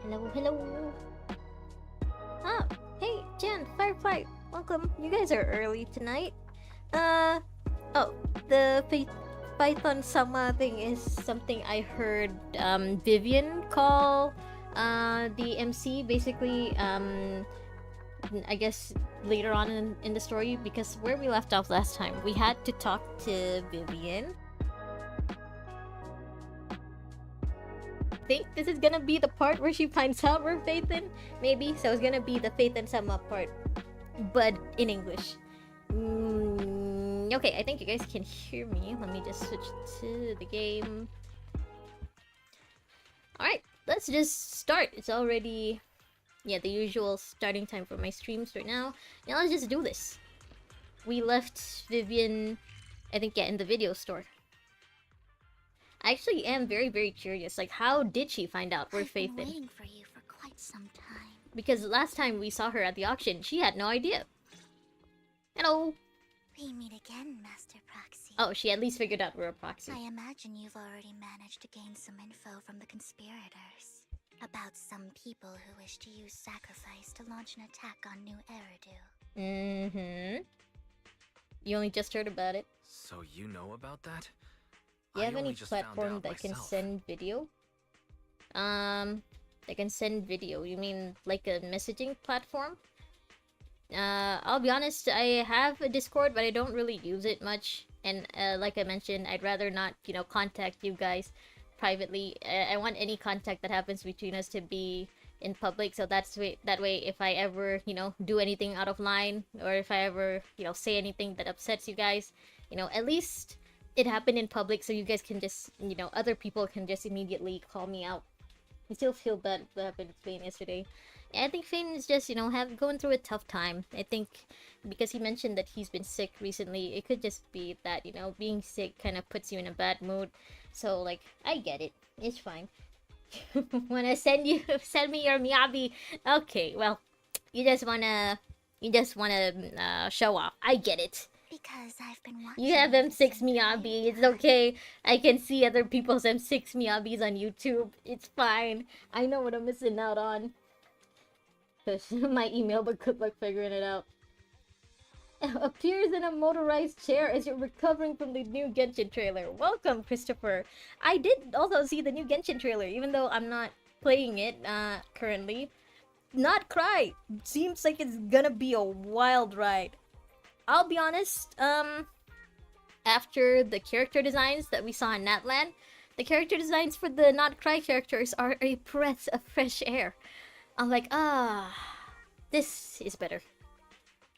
Hello, hello. Ah, hey, Jen, Firefly, welcome. You guys are early tonight. Uh, oh, the Phaethon-Sama thing is something I heard Vivian call the MC. Basically, I guess later on in the story, because where we left off last time, we had to talk to Vivian. I think this is gonna be the part where she finds out we're Phaethon. Maybe. So it's gonna be the Phaethon-Sama part, but in English. Okay, I think you guys can hear me. Let me just switch to the game. Alright, let's just start. It's already, yeah, the usual starting time for my streams right now. Now let's just do this. We left Vivian, I think, yeah, in the video store. I actually am very, very curious. Like, how did she find out we're Phaethon? I've been waiting for you for quite some time. Because last time we saw her at the auction, she had no idea. Hello! We meet again, Master Proxy. Oh, she at least figured out we're a proxy. I imagine you've already managed to gain some info from the conspirators. About some people who wish to use sacrifice to launch an attack on New Eridu. Mm-hmm. You only just heard about it. So you know about that? Do you have any platform that can send video? That can send video. You mean like a messaging platform? I'll be honest, I have a Discord, but I don't really use it much. And like I mentioned, I'd rather not, contact you guys privately. I want any contact that happens between us to be in public, so that way if I ever, do anything out of line, or if I ever, say anything that upsets you guys, at least it happened in public, so you guys can just, other people can just immediately call me out. I still feel bad what happened to Fane yesterday. I think Fane is just, going through a tough time. I think because he mentioned that he's been sick recently, it could just be that, being sick kind of puts you in a bad mood. So, like, I get it. It's fine. Wanna send me your Miyabi? Okay, well, you just wanna show off. I get it. Because I've been watching. You have M6 Miyabi. It's okay. I can see other people's M6 Miyabis on YouTube. It's fine. I know what I'm missing out on. My email, but good luck figuring it out. Appears in a motorized chair as you're recovering from the new Genshin trailer. Welcome, Christopher. I did also see the new Genshin trailer, even though I'm not playing it currently. Not cry. Seems like it's gonna be a wild ride. I'll be honest, after the character designs that we saw in Natlan, the character designs for the Not Cry characters are a breath of fresh air. I'm like, this is better.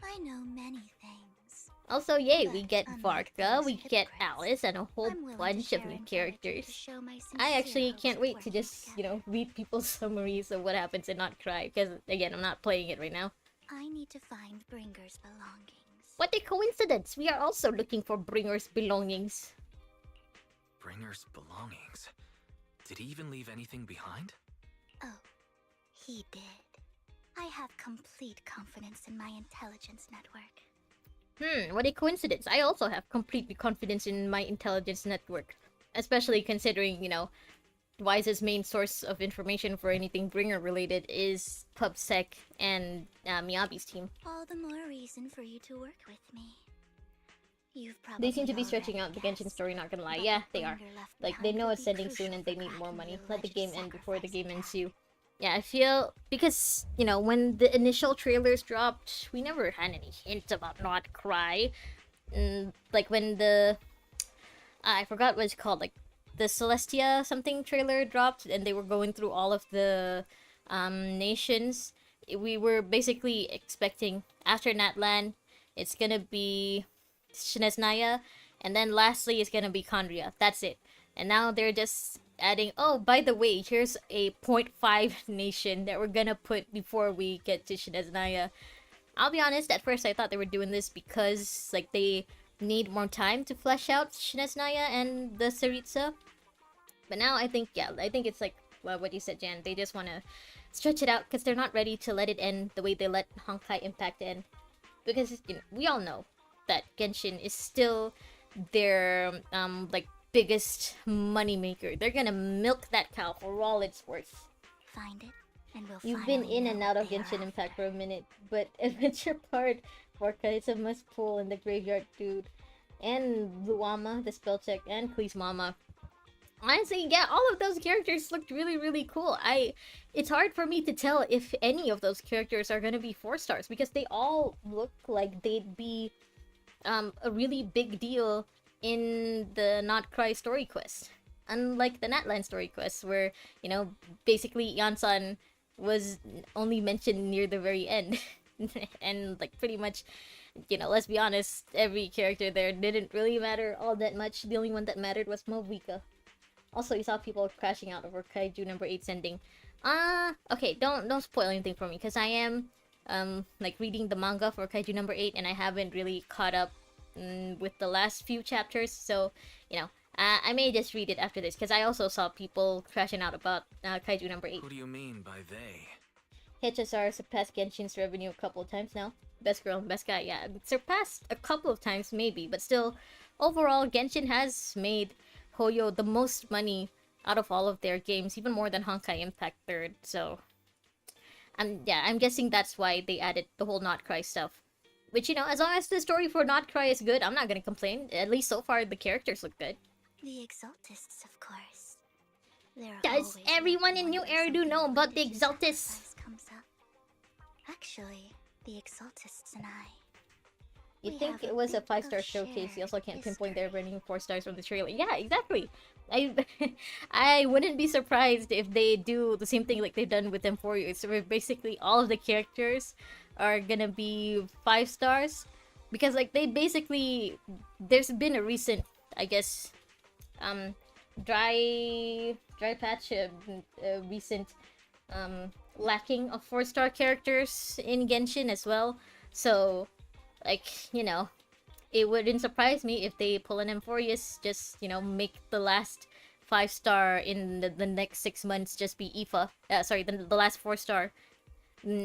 I know many things. Also, yay, we get Varka, we get Alice, and a whole bunch of new characters. I actually can't wait to just, read people's summaries of what happens in Not Cry, because, again, I'm not playing it right now. I need to find Bringer's belongings. What a coincidence! We are also looking for Bringer's belongings. Bringer's belongings? Did he even leave anything behind? Oh, he did. I have complete confidence in my intelligence network. What a coincidence. I also have complete confidence in my intelligence network. Especially considering, Wise's main source of information for anything Bringer related is PubSec and Miyabi's team. All the more reason for you to work with me. You've probably They seem to be stretching out the Genshin story, not gonna lie. Yeah, they are. Like, they know it's ending soon and they need more money. Let the game end before the game ends too. Yeah, I feel... Because, when the initial trailers dropped, we never had any hints about Not Cry. Like, when the... I forgot what it's called, like, the Celestia something trailer dropped and they were going through all of the nations. We were basically expecting after Natlan, it's gonna be Shinesnaya, and then lastly it's gonna be Kandria. That's it. And now they're just adding, oh, by the way, here's a 0.5 nation that we're gonna put before we get to Shinesnaya. I'll be honest, at first I thought they were doing this because like they need more time to flesh out Shinesnaya and the Saritsa. But now I think, yeah, I think it's like what you said, Jan. They just want to stretch it out because they're not ready to let it end the way they let Honkai Impact end. Because, we all know that Genshin is still their, like, biggest moneymaker. They're gonna milk that cow for all it's worth. Find it? and we'll You've been finally in know and what out of they are Genshin Impact after. for a minute, but Adventure Part Orca is a must pull in the Graveyard Dude. And Luama, the spell check, and Please Mama. Honestly, yeah, all of those characters looked really, really cool. It's hard for me to tell if any of those characters are gonna be 4 stars because they all look like they'd be a really big deal in the Not Cry story quest. Unlike the Natlan story quest, where, basically Yansan was only mentioned near the very end. And, like, pretty much, let's be honest, every character there didn't really matter all that much. The only one that mattered was Movica. Also, you saw people crashing out over Kaiju number 8's ending. Okay, don't spoil anything for me, because I am, like, reading the manga for Kaiju number 8, and I haven't really caught up with the last few chapters, so, I may just read it after this, because I also saw people crashing out about Kaiju number 8. Who do you mean by they? HSR surpassed Genshin's revenue a couple of times now. Best girl and best guy, yeah. Surpassed a couple of times, maybe, but still, overall, Genshin has made Hoyo the most money out of all of their games, even more than Honkai Impact 3rd, so... I'm guessing that's why they added the whole Not Cry stuff. Which, as long as the story for Not Cry is good, I'm not gonna complain. At least so far, the characters look good. The Exaltists, of course. They're Does always everyone ready in New when Era do something know about the related to Exaltists? sacrifice comes up. Actually, the Exaltists and I. You'd We think have it was a bit 5-star of showcase. You also can't shared pinpoint they're history. running 4 stars from the trailer. Yeah, exactly. I I wouldn't be surprised if they do the same thing like they've done with them for you. So where basically all of the characters are gonna be 5 stars, because like they basically, there's been a recent, I guess, um dry patch, recent lacking of 4-star characters in Genshin as well. So like, it wouldn't surprise me if they pull an Emphorius, just, make the last 5-star in the next 6 months just be Aoife. Sorry, the last 4-star.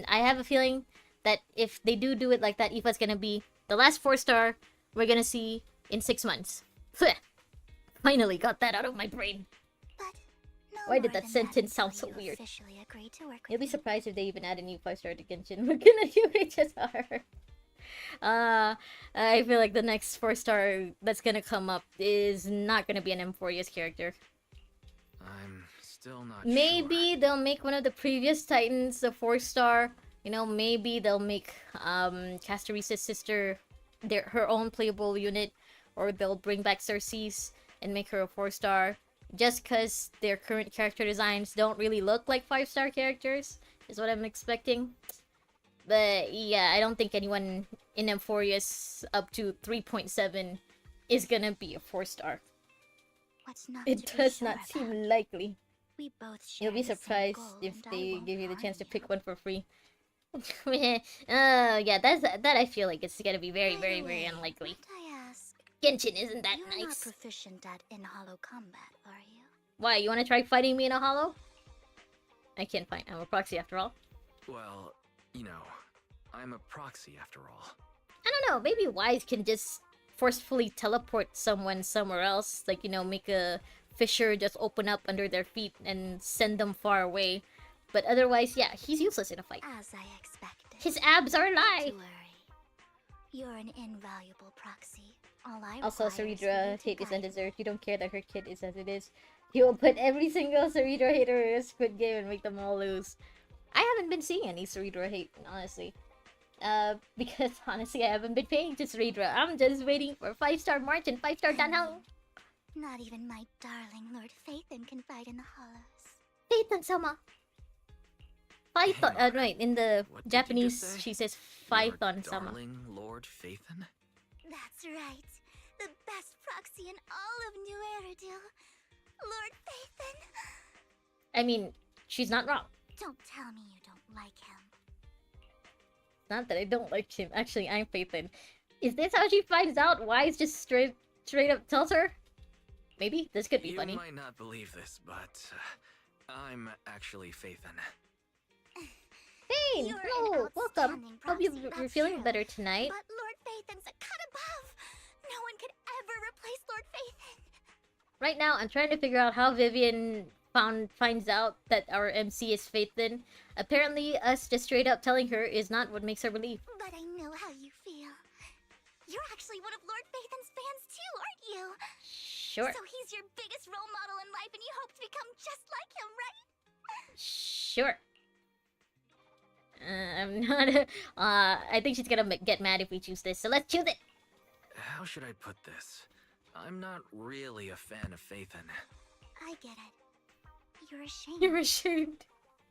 I have a feeling that if they do it like that, Aoife's gonna be the last 4-star we're gonna see in 6 months. Finally got that out of my brain. But no Why did more that than sentence until sound so you weird? officially agreed to work with You'll be me. surprised if they even add a new 5-star to Genshin. We're gonna do HSR. I feel like the next 4-star that's gonna come up is not gonna be an Emphorius character. I'm still not Maybe sure. they'll make one of the previous Titans a 4-star. Maybe they'll make Castaris's sister her own playable unit, or they'll bring back Cersei's and make her a 4-star. Just cause their current character designs don't really look like 5-star characters, is what I'm expecting. But yeah, I don't think anyone in Emphorius up to 3.7 is gonna be a 4-star. What's not It to does be not sure seem about? likely. We both share You'll be the same surprised goal, if and I they won't give you the harm chance to you. pick one for free. Yeah, that I feel like it's gonna be very, By very, the very way, unlikely. might I ask, Genshin isn't that you're not nice. proficient at in-hollow combat, are you? Why, you wanna try fighting me in a hollow? I can't fight, I'm a proxy after all. Well, I'm a proxy after all. I don't know, maybe Wise can just forcefully teleport someone somewhere else. Like, make a fissure just open up under their feet and send them far away. But otherwise, yeah, he's useless in a fight. As I expected. His abs are a Not lie! to worry. You're an invaluable proxy. All I Also, require is for Ceridra you to hate is guide me. undeserved. You don't care that her kid is as it is. You will put every single Ceridra hater in a Squid Game and make them all lose. I haven't been seeing any Ceridra hate, honestly. Because honestly, I haven't been paying to Ceridra. I'm just waiting for 5-star March and 5-star Danhong. Not even my darling Lord Phaethon can fight in the hollows. Phaethon-Sama. Phaethon. Hang on. Wait, in the What did you Japanese, just say? she says Your Phaethon-Sama. darling Lord Phaethon? That's right. The best proxy in all of New Eridil. Lord Phaethon. I mean, she's not wrong. Don't tell me you don't like him. Not that I don't like him. Actually, I'm Phaethon. Is this how she finds out? Wise just straight up tells her? Maybe? This could be You funny. might not believe this, but I'm actually Phaethon. Hey, You're an hello, welcome. outstanding Hope proxy, you're that's feeling true. better tonight. But Lord Phaethon's a cut above. No one could ever replace Lord Phaethon. Right now, I'm trying to figure out how Vivian finds out that our MC is Phaethon, apparently us just straight up telling her is not what makes her believe. But I know how you feel. You're actually one of Lord Phaethon's fans too, aren't you? Sure. So he's your biggest role model in life and you hope to become just like him, right? Sure. I'm not. I think she's gonna get mad if we choose this. So let's choose it. How should I put this? I'm not really a fan of Phaethon. I get it. You're ashamed. You're ashamed.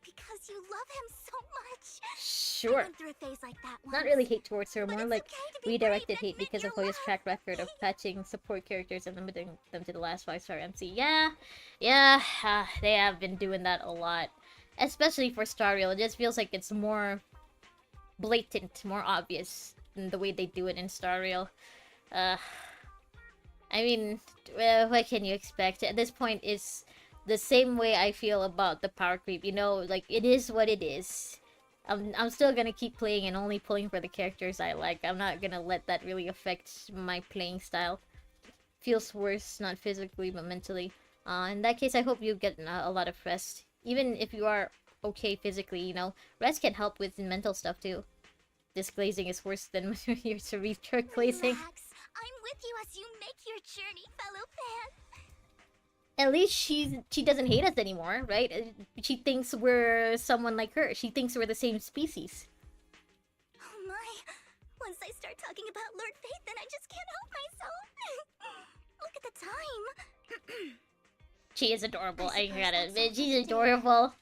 Because you love him so much. I Sure. went through a phase like that once. Not really hate towards her, But more it's like okay to be redirected brave and hate admit because of your Hoyo's love. track record of patching support characters and limiting them to the last 5-star MC. Yeah, they have been doing that a lot. Especially for Star Rail, it just feels like it's more blatant, more obvious than the way they do it in Star Rail. I mean, well, what can you expect? At this point, it's the same way I feel about the power creep. You know, like, it is what it is. I'm still gonna keep playing and only pulling for the characters I like. I'm not gonna let that really affect my playing style. Feels worse, not physically, but mentally. In that case, I hope you get a lot of rest. Even if you are okay physically, you know, rest can help with mental stuff too. This glazing is worse than your cerebral glazing. Relax. I'm with you as you make your journey, fellow fan. At least she doesn't hate us anymore, right? She thinks we're someone like her. She thinks we're the same species. Oh my. Once I start talking about Lord Phaethon, I just can't help myself. Look at the time. She is adorable. I suppose gotta that's admit, all she's for today. adorable.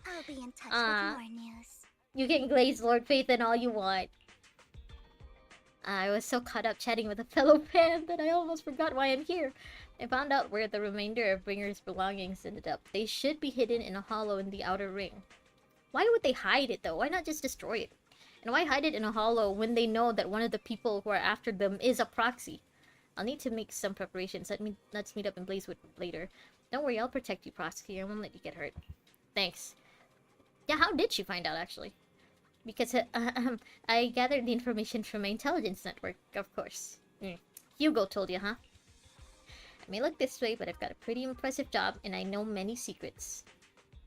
I'll be in touch Ah. with more news. You can glaze Lord Phaethon all you want. I was so caught up chatting with a fellow fan that I almost forgot why I'm here. I found out where the remainder of Bringer's belongings ended up. They should be hidden in a hollow in the outer ring. Why would they hide it though? Why not just destroy it? And why hide it in a hollow when they know that one of the people who are after them is a proxy? I'll need to make some preparations. Let's meet up in Blazewood later. Don't worry, I'll protect you, proxy. I won't let you get hurt. Thanks. Yeah, how did she find out actually? Because I gathered the information from my intelligence network, of course. Hugo told you, huh? I may look this way, but I've got a pretty impressive job, and I know many secrets.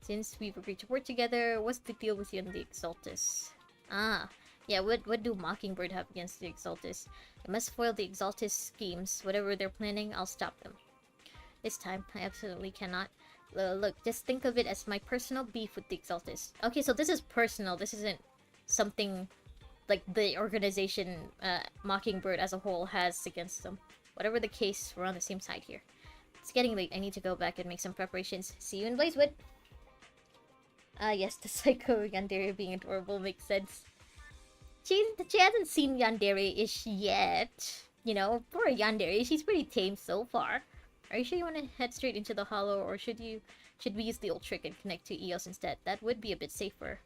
Since we've agreed to work together, what's the deal with you and the Exaltus? Ah, yeah, what do Mockingbird have against the Exaltus? I must foil the Exaltus schemes. Whatever they're planning, I'll stop them. This time, I absolutely cannot. Look, just think of it as my personal beef with the Exaltus. Okay, so this is personal. This isn't something like the organization Mockingbird as a whole has against them. Whatever the case, we're on the same side here. It's getting late. I need to go back and make some preparations. See you in Blazewood. Yes, the psycho Yandere being adorable makes sense. She hasn't seen Yandere-ish yet. You know, poor Yandere. She's pretty tame so far. Are you sure you want to head straight into the hollow, or should we use the old trick and connect to Eos instead? That would be a bit safer.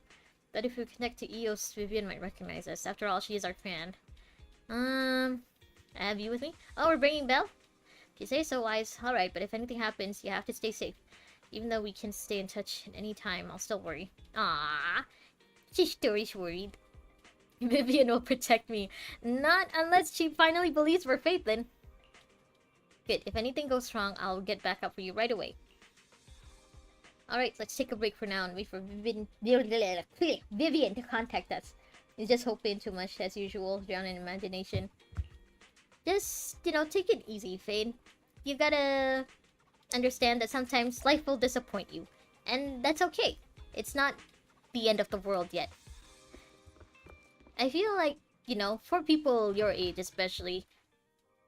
But if we connect to Eos, Vivian might recognize us. After all, she is our fan. Have you with me? Oh, we're bringing Belle? If you say so, Wise. Alright, but if anything happens, you have to stay safe. Even though we can stay in touch at any time, I'll still worry. Ah, she's worried. Vivian will protect me. Not unless she finally believes we're Phaethon. Good. If anything goes wrong, I'll get back up for you right away. Alright, let's take a break for now and wait for Vivian to contact us. He's just hoping too much, as usual, drown in imagination. Just, you know, take it easy, Fade. You gotta understand that sometimes life will disappoint you. And that's okay. It's not the end of the world yet. I feel like, you know, for people your age especially,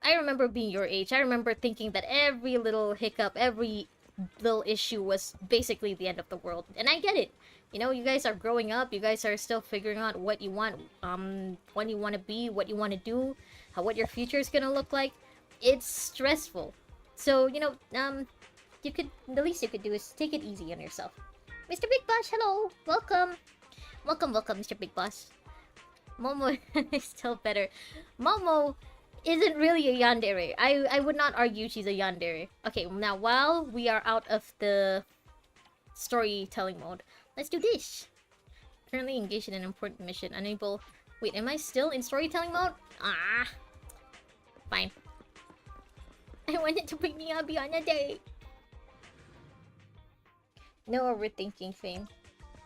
I remember being your age. I remember thinking that every little hiccup, every little issue was basically the end of the world. And I get it. You know, you guys are growing up. You guys are still figuring out what you want, what you want to be, what you want to do, what your future is gonna look like. It's stressful. So, you know, the least you could do is take it easy on yourself. Mr. Big Boss, hello! Welcome! Welcome, Mr. Big Boss. Momo is still better. Momo isn't really a yandere. I would not argue she's a yandere. Okay, now while we are out of the storytelling mode, let's do this. Currently engaged in an important mission. Unable... Wait, am I still in storytelling mode? Ah. Fine. I wanted to bring Miyabi on a date. No overthinking, Fame.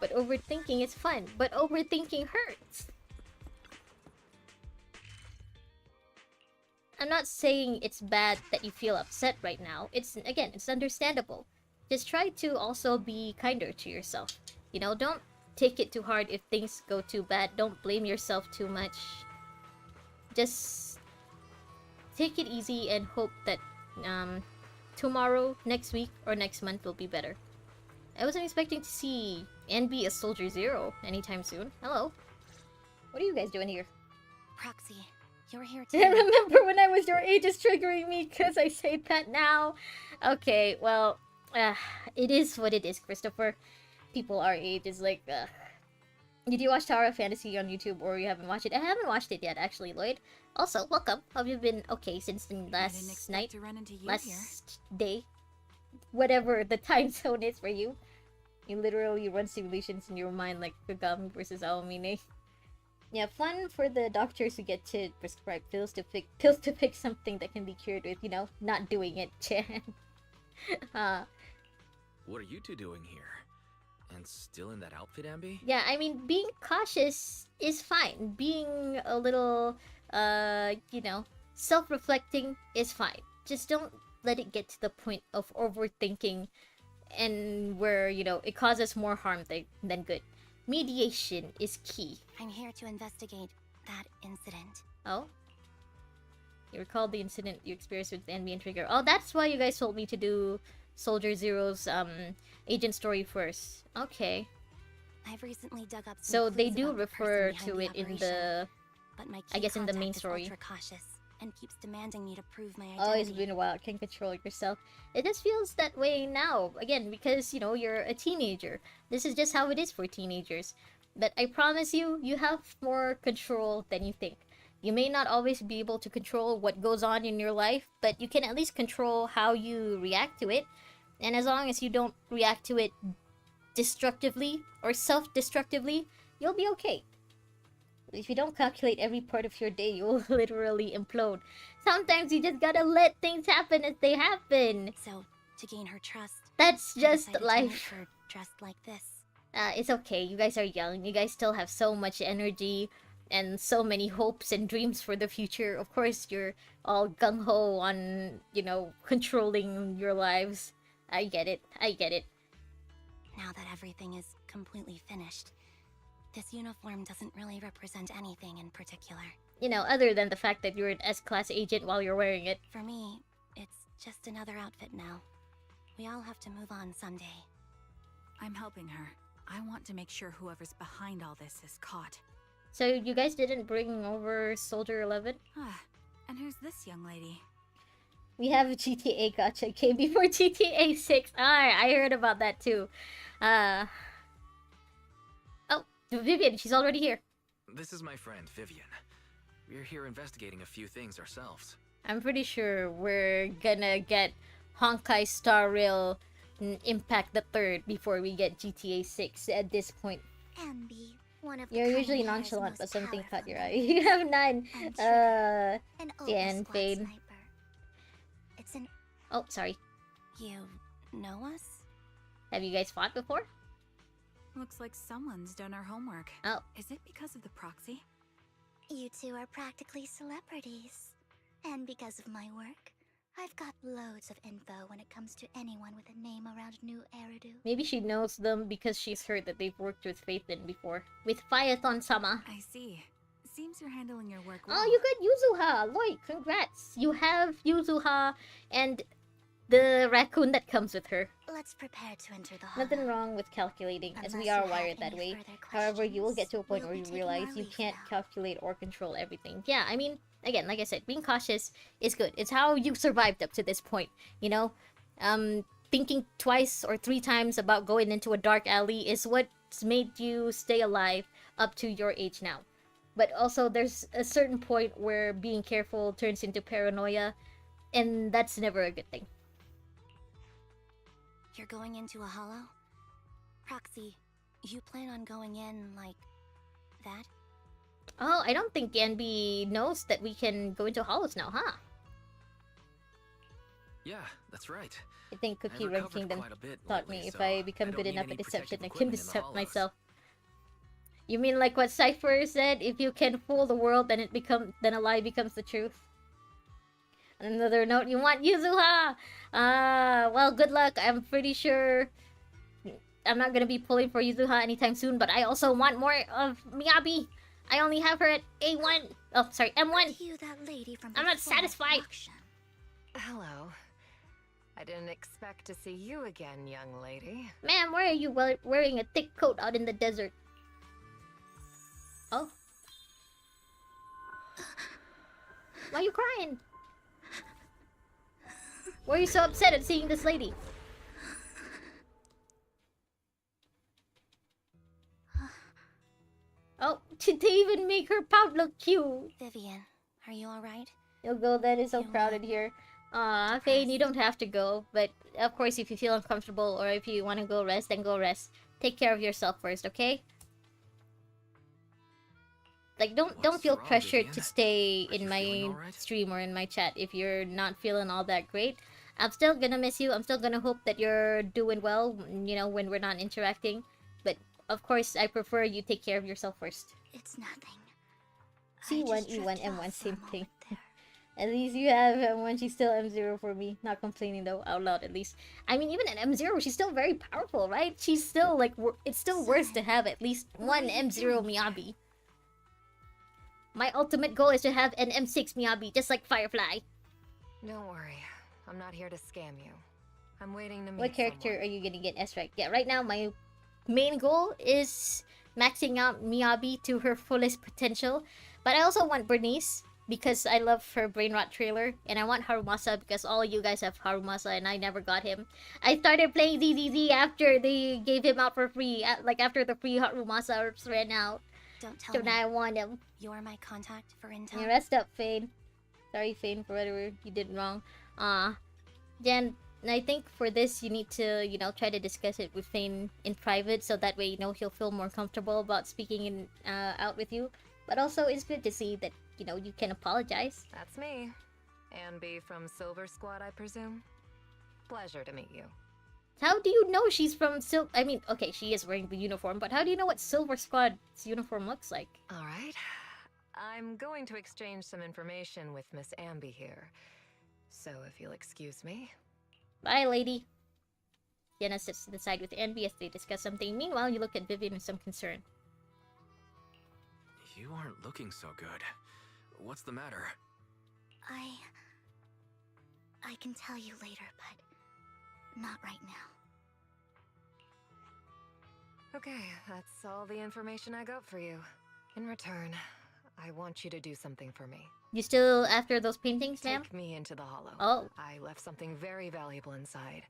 But overthinking is fun. But overthinking hurts. I'm not saying it's bad that you feel upset right now. It's understandable. Just try to also be kinder to yourself. You know, don't take it too hard if things go too bad. Don't blame yourself too much. Just take it easy and hope that tomorrow, next week, or next month will be better. I wasn't expecting to see NB as Soldier Zero anytime soon. Hello. What are you guys doing here? Proxy, you're here I too. remember when I was your age is triggering me because I say that now. Okay, well, it is what it is, Christopher. People our age is like, Did you watch Tower of Fantasy on YouTube or you haven't watched it? I haven't watched it yet, actually, Lloyd. Also, welcome. Hope you've been okay since the I didn't last expect night, to run into you here. last day, whatever the time zone is for you. You literally run simulations in your mind like Kagami versus Aomine. Yeah, fun for the doctors who get to prescribe pills to fix something that can be cured with, you know, not doing it, Chan. What are you two doing here? And still in that outfit, Ambi? Yeah, I mean, being cautious is fine. Being a little, you know, self-reflecting is fine. Just don't let it get to the point of overthinking and where, you know, it causes more harm than good. Mediation is key. I'm here to investigate that incident. Oh? You recall the incident you experienced with Envy and Trigger. Oh, that's why you guys told me to do Soldier Zero's agent story first. Okay. I've recently dug up some So they clues do about the refer person to behind it in operation, the... but my I key guess in the main contact is story. ultra-cautious and keeps demanding me to prove my identity. Oh, it's been a while. Can't control yourself. It just feels that way now. Again, because, you know, you're a teenager. This is just how it is for teenagers. But I promise you, you have more control than you think. You may not always be able to control what goes on in your life, but you can at least control how you react to it. And as long as you don't react to it destructively or self-destructively, you'll be okay. If you don't calculate every part of your day, you'll literally implode. Sometimes you just gotta let things happen as they happen. So, to gain her trust, That's I just decided to life. make her dressed like this. It's okay. You guys are young. You guys still have so much energy and so many hopes and dreams for the future. Of course, you're all gung-ho on, you know, controlling your lives. I get it. I get it. Now that everything is completely finished, this uniform doesn't really represent anything in particular. You know, other than the fact that you're an S-class agent while you're wearing it. For me, it's just another outfit now. We all have to move on someday. I'm helping her. I want to make sure whoever's behind all this is caught. So you guys didn't bring over Soldier 11? Ah, and who's this young lady? We have a GTA gacha game before GTA 6. I heard about that too. Oh, Vivian, she's already here. This is my friend, Vivian. We're here investigating a few things ourselves. I'm pretty sure we're gonna get Honkai Star Rail Impact the Third before we get GTA 6 at this point. Ambi, one of the You're usually Cunning Hare's nonchalant, but most something caught your eye. powerful You have 9. and Trigger, an Jan, old Fade. sniper. It's an... Oh, sorry. You know us? Have you guys fought before? Looks like someone's done our homework. Oh. Is it because of the proxy? You two are practically celebrities. And because of my work, I've got loads of info when it comes to anyone with a name around New Eridu. Maybe she knows them because she's heard that they've worked with Phaethon before. With Phaethon-Sama. I see. Seems you're handling your work well. Oh, you got Yuzuha! Lloyd, congrats! You have Yuzuha and the raccoon that comes with her. Let's prepare to enter the hall. Nothing wrong with calculating, as we Unless are you have wired that any way. further However, you will get to a point questions, where we'll you be taking realize our you leave can't now. calculate or control everything. Yeah, I mean, again, like I said, being cautious is good. It's how you survived up to this point, you know? Thinking twice or 3 times about going into a dark alley is what's made you stay alive up to your age now. But also, there's a certain point where being careful turns into paranoia, and that's never a good thing. You're going into a hollow? Proxy, you plan on going in like that? Oh, I don't think Ganby knows that we can go into hollows now, huh? Yeah, that's right. I think I've Cookie Run recovered Kingdom quite a bit taught lately, me if so I become don't good need enough any at deception, protective I can equipment in the decept hollows. myself. You mean like what Cypher said? If you can fool the world, then then a lie becomes the truth. On another note, you want Yuzuha! Well, good luck. I'm pretty sure I'm not gonna be pulling for Yuzuha anytime soon, but I also want more of Miyabi. I only have her at A1. Oh, sorry, M1. Aren't you that lady from I'm not before at the satisfied. auction? Hello. I didn't expect to see you again, young lady. Ma'am, why are you wearing a thick coat out in the desert? Oh. Why are you crying? Why are you so upset at seeing this lady? Oh, did they even make her pout look cute? Vivian, are you alright? You'll go, that is so You, crowded here. Aw, Fane, you don't have to go. But, of course, if you feel uncomfortable or if you want to go rest, then go rest. Take care of yourself first, okay? Like, don't What's feel wrong, pressured Vivian? to stay Are in you my feeling alright? stream or in my chat if you're not feeling all that great. I'm still gonna miss you. I'm still gonna hope that you're doing well, you know, when we're not interacting. But, of course, I prefer you take care of yourself first. It's nothing. C1, E1, M1, same thing. At least you have M1, she's still M0 for me. Not complaining though, out loud at least. I mean, even at M0, she's still very powerful, right? She's still, like, it's still worse to have at least one M0 Miyabi. My ultimate goal is to have an M6 Miyabi, just like Firefly. Don't worry. I'm not here to scam you. I'm waiting to meet What character someone. are you gonna get S right? Yeah, right now my main goal is maxing out Miyabi to her fullest potential. But I also want Bernice, because I love her Brain Rot trailer. And I want Harumasa, because all you guys have Harumasa and I never got him. I started playing ZZZ after they gave him out for free. Like, after the free Harumasa ran out. Don't tell So me now I want him. you're my contact for intel. Yeah, rest up, Fane. Sorry, Fane, for whatever you did wrong. Jen, I think for this, you need to, you know, try to discuss it with Fane in private, so that way, you know, he'll feel more comfortable about speaking out with you. But also, it's good to see that, you know, you can apologize. That's me. Anne B from Silver Squad, I presume. Pleasure to meet you. How do you know she's from I mean, okay, she is wearing the uniform, but how do you know what Silver Squad's uniform looks like? All right. I'm going to exchange some information with Miss Amby here. So if you'll excuse me. Bye, lady. Sienna sits to the side with Envy as they discuss something. Meanwhile, you look at Vivian with some concern. You aren't looking so good. What's the matter? I can tell you later, but not right now. Okay, that's all the information I got for you. In return, I want you to do something for me. You still after those paintings, ma'am? Take me into the hollow. Oh. I left something very valuable inside.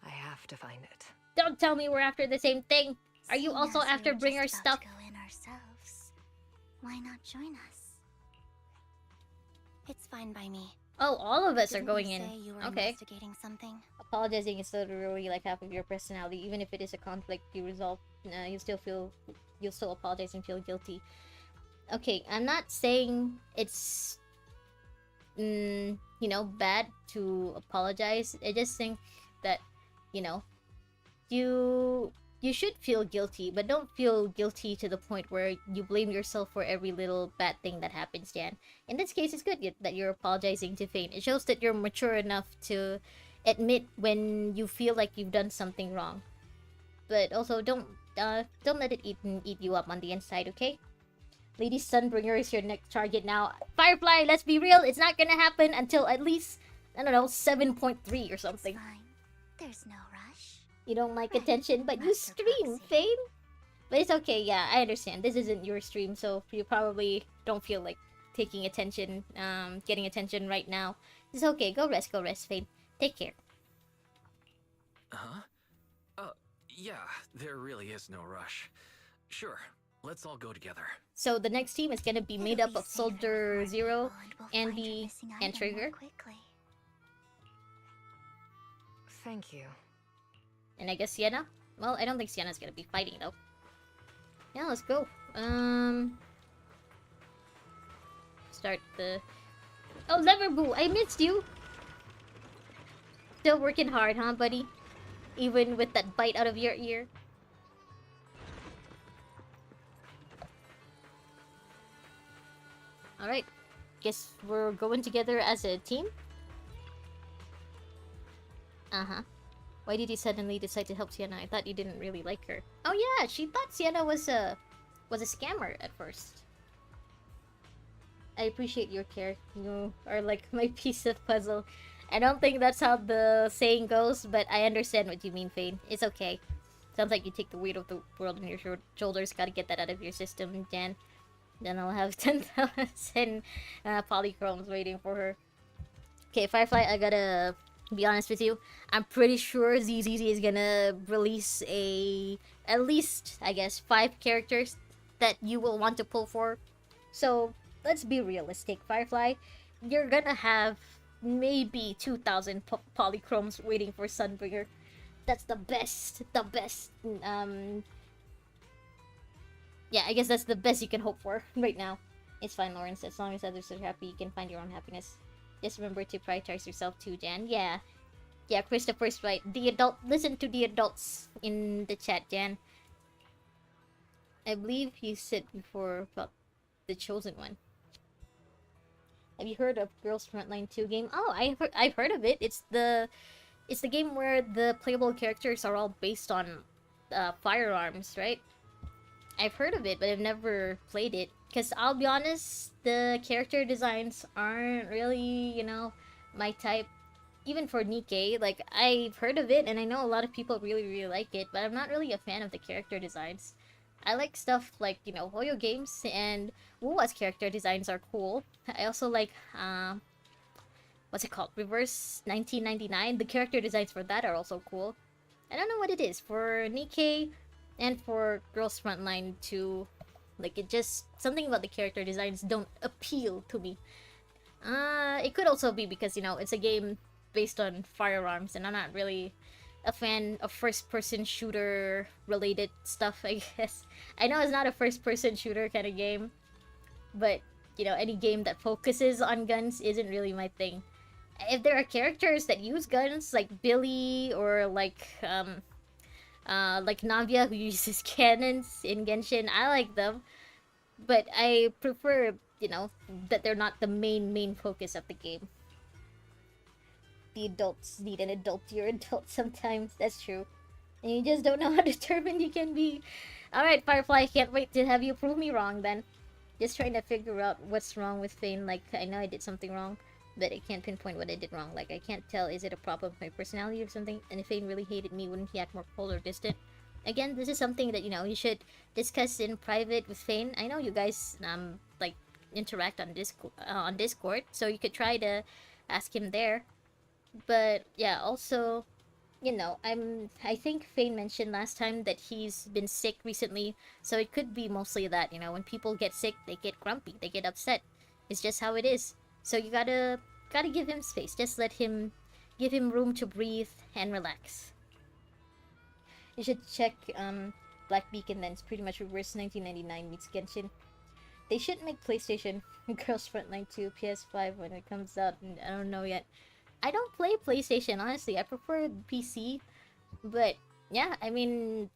I have to find it. Don't tell me we're after the same thing. Are you Seeing also as we after were Bringer's just about stuff? to go in ourselves, why not join us? It's fine by me. Oh, all of us are Didn't going you in. say you were Okay. investigating something? Apologizing is literally like half of your personality. Even if it is a conflict you resolve, you'll still apologize and feel guilty. Okay, I'm not saying it's, you know, bad to apologize. I just think that, you know, you should feel guilty, but don't feel guilty to the point where you blame yourself for every little bad thing that happens, Jan. In this case, it's good that you're apologizing to Fane. It shows that you're mature enough to admit when you feel like you've done something wrong. But also, don't let it eat you up on the inside, okay? Lady Sunbringer is your next target now. Firefly, let's be real, it's not gonna happen until at least, I don't know, 7.3 or something. It's fine. There's no rush. You don't like Right, attention, but you Master stream, Proxy. Fane. But it's okay, yeah, I understand. This isn't your stream, so you probably don't feel like taking attention, getting attention right now. It's okay, go rest, Fane. Take care. Huh? Yeah, there really is no rush. Sure, let's all go together. So the next team is gonna be made It'll up be of safer Soldier with more Zero, people, and we'll find your Andy, missing and item Trigger. more quickly. Thank you. And I guess Sienna? Well, I don't think Sienna's gonna be fighting though. Yeah, let's go. Start the... Oh, Leverboo! I missed you! Still working hard, huh, buddy? Even with that bite out of your ear. Alright. Guess we're going together as a team? Uh-huh. Why did you suddenly decide to help Sienna? I thought you didn't really like her. Oh yeah, she thought Sienna was a scammer at first. I appreciate your care. You are like my piece of puzzle. I don't think that's how the saying goes, but I understand what you mean, Fane. It's okay. Sounds like you take the weight of the world on your shoulders. Gotta get that out of your system, Jan. Then I'll have 10,000 polychromes waiting for her. Okay, Firefly, I gotta be honest with you. I'm pretty sure ZZZ is gonna release at least, I guess, 5 characters that you will want to pull for. So, let's be realistic, Firefly. You're gonna have maybe 2,000 polychromes waiting for Sunbringer. That's the best. Yeah, I guess that's the best you can hope for right now. It's fine, Lawrence. As long as others are happy, you can find your own happiness. Just remember to prioritize yourself too, Jan. Yeah, Christopher's right. Listen to the adults in the chat, Jan. I believe you said before about the Chosen One. Have you heard of Girls Frontline 2 game? Oh, I've heard of it. It's the game where the playable characters are all based on firearms, right? I've heard of it, but I've never played it. Because I'll be honest, the character designs aren't really, my type. Even for Nikkei, like, I've heard of it, and I know a lot of people really, really like it, but I'm not really a fan of the character designs. I like stuff like, Hoyo games, and Wuwa's character designs are cool. I also like, what's it called? Reverse 1999. The character designs for that are also cool. I don't know what it is. For Nikkei and for Girls Frontline 2, like, it just... something about the character designs don't appeal to me. It could also be because, it's a game based on firearms, and I'm not really a fan of first-person shooter-related stuff, I guess. I know it's not a first-person shooter kind of game, but, any game that focuses on guns isn't really my thing. If there are characters that use guns, like Billy, or like Navia, who uses cannons in Genshin, I like them. But I prefer, that they're not the main focus of the game. The adults need an adultier adult sometimes, that's true. And you just don't know how determined you can be. Alright, Firefly, can't wait to have you prove me wrong then. Just trying to figure out what's wrong with Fane. Like, I know I did something wrong, but I can't pinpoint what I did wrong. Like, I can't tell, is it a problem with my personality or something? And if Fane really hated me, wouldn't he act more cold or distant? Again, this is something that, you should discuss in private with Fane. I know you guys, like, interact on Discord, so you could try to ask him there. But, yeah, also, I think Fane mentioned last time that he's been sick recently, so it could be mostly that, when people get sick, they get grumpy, they get upset. It's just how it is. So you gotta give him space. Just give him room to breathe and relax. You should check Black Beacon then. It's pretty much reverse 1999 meets Genshin. They should make PlayStation Girls Frontline 2 PS5 when it comes out. I don't know yet. I don't play PlayStation, honestly. I prefer PC. But yeah, I mean,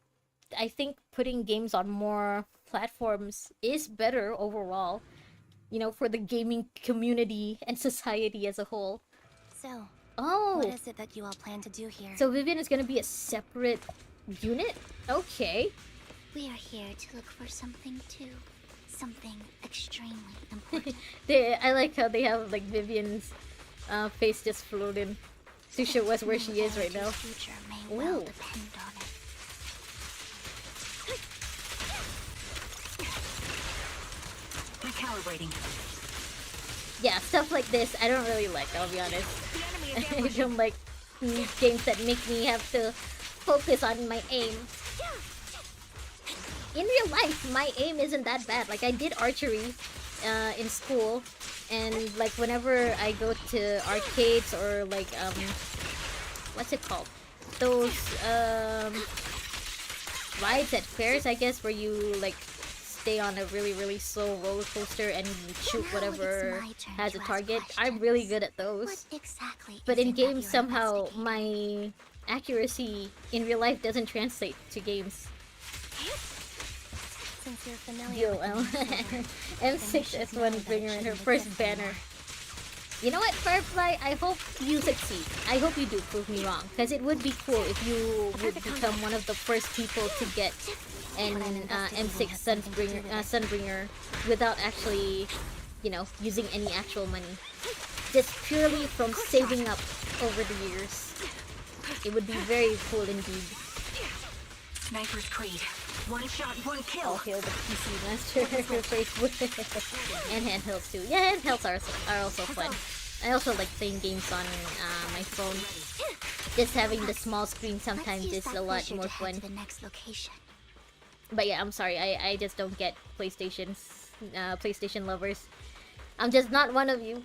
I think putting games on more platforms is better overall. For the gaming community and society as a whole. So, Oh! what is it that you all plan to do here? So Vivian is gonna be a separate unit? Okay. We are here to look for something too. Something extremely important. I like how they have like Vivian's face just floating to show us where she is right now. Future may well Ooh. depend on it. Recalibrating. Yeah, stuff like this I don't really like, I'll be honest. I don't like games that make me have to focus on my aim. In real life, my aim isn't that bad. Like, I did archery in school, and like whenever I go to arcades or like what's it called? Those rides at fairs, I guess, where you like stay on a really slow roller coaster and shoot Now it's whatever my turn has a to ask target. I'm really questions. good at What those. exactly But is in it that games, you're somehow investigating? my accuracy in real life doesn't translate to games. Since you're familiar with the DOL. master work, then you M6 should S1 know that it bringer in her shouldn't first exist banner. anymore. You know what, Firefly? I hope you succeed. I hope you do prove me wrong. Because it would be cool if you would become one of the first people to get an M6 Sunbringer without actually, you know, using any actual money. Just purely from saving up over the years. It would be very cool indeed. Sniper's Creed. One shot, one I'll kill. hail the PC Master Facebook. And handhelds too. Yeah, handhelds are also fun. I also like playing games on my phone. Just having the small screen sometimes is a lot more fun. The next location. But yeah, I'm sorry, I just don't get PlayStation lovers. I'm just not one of you.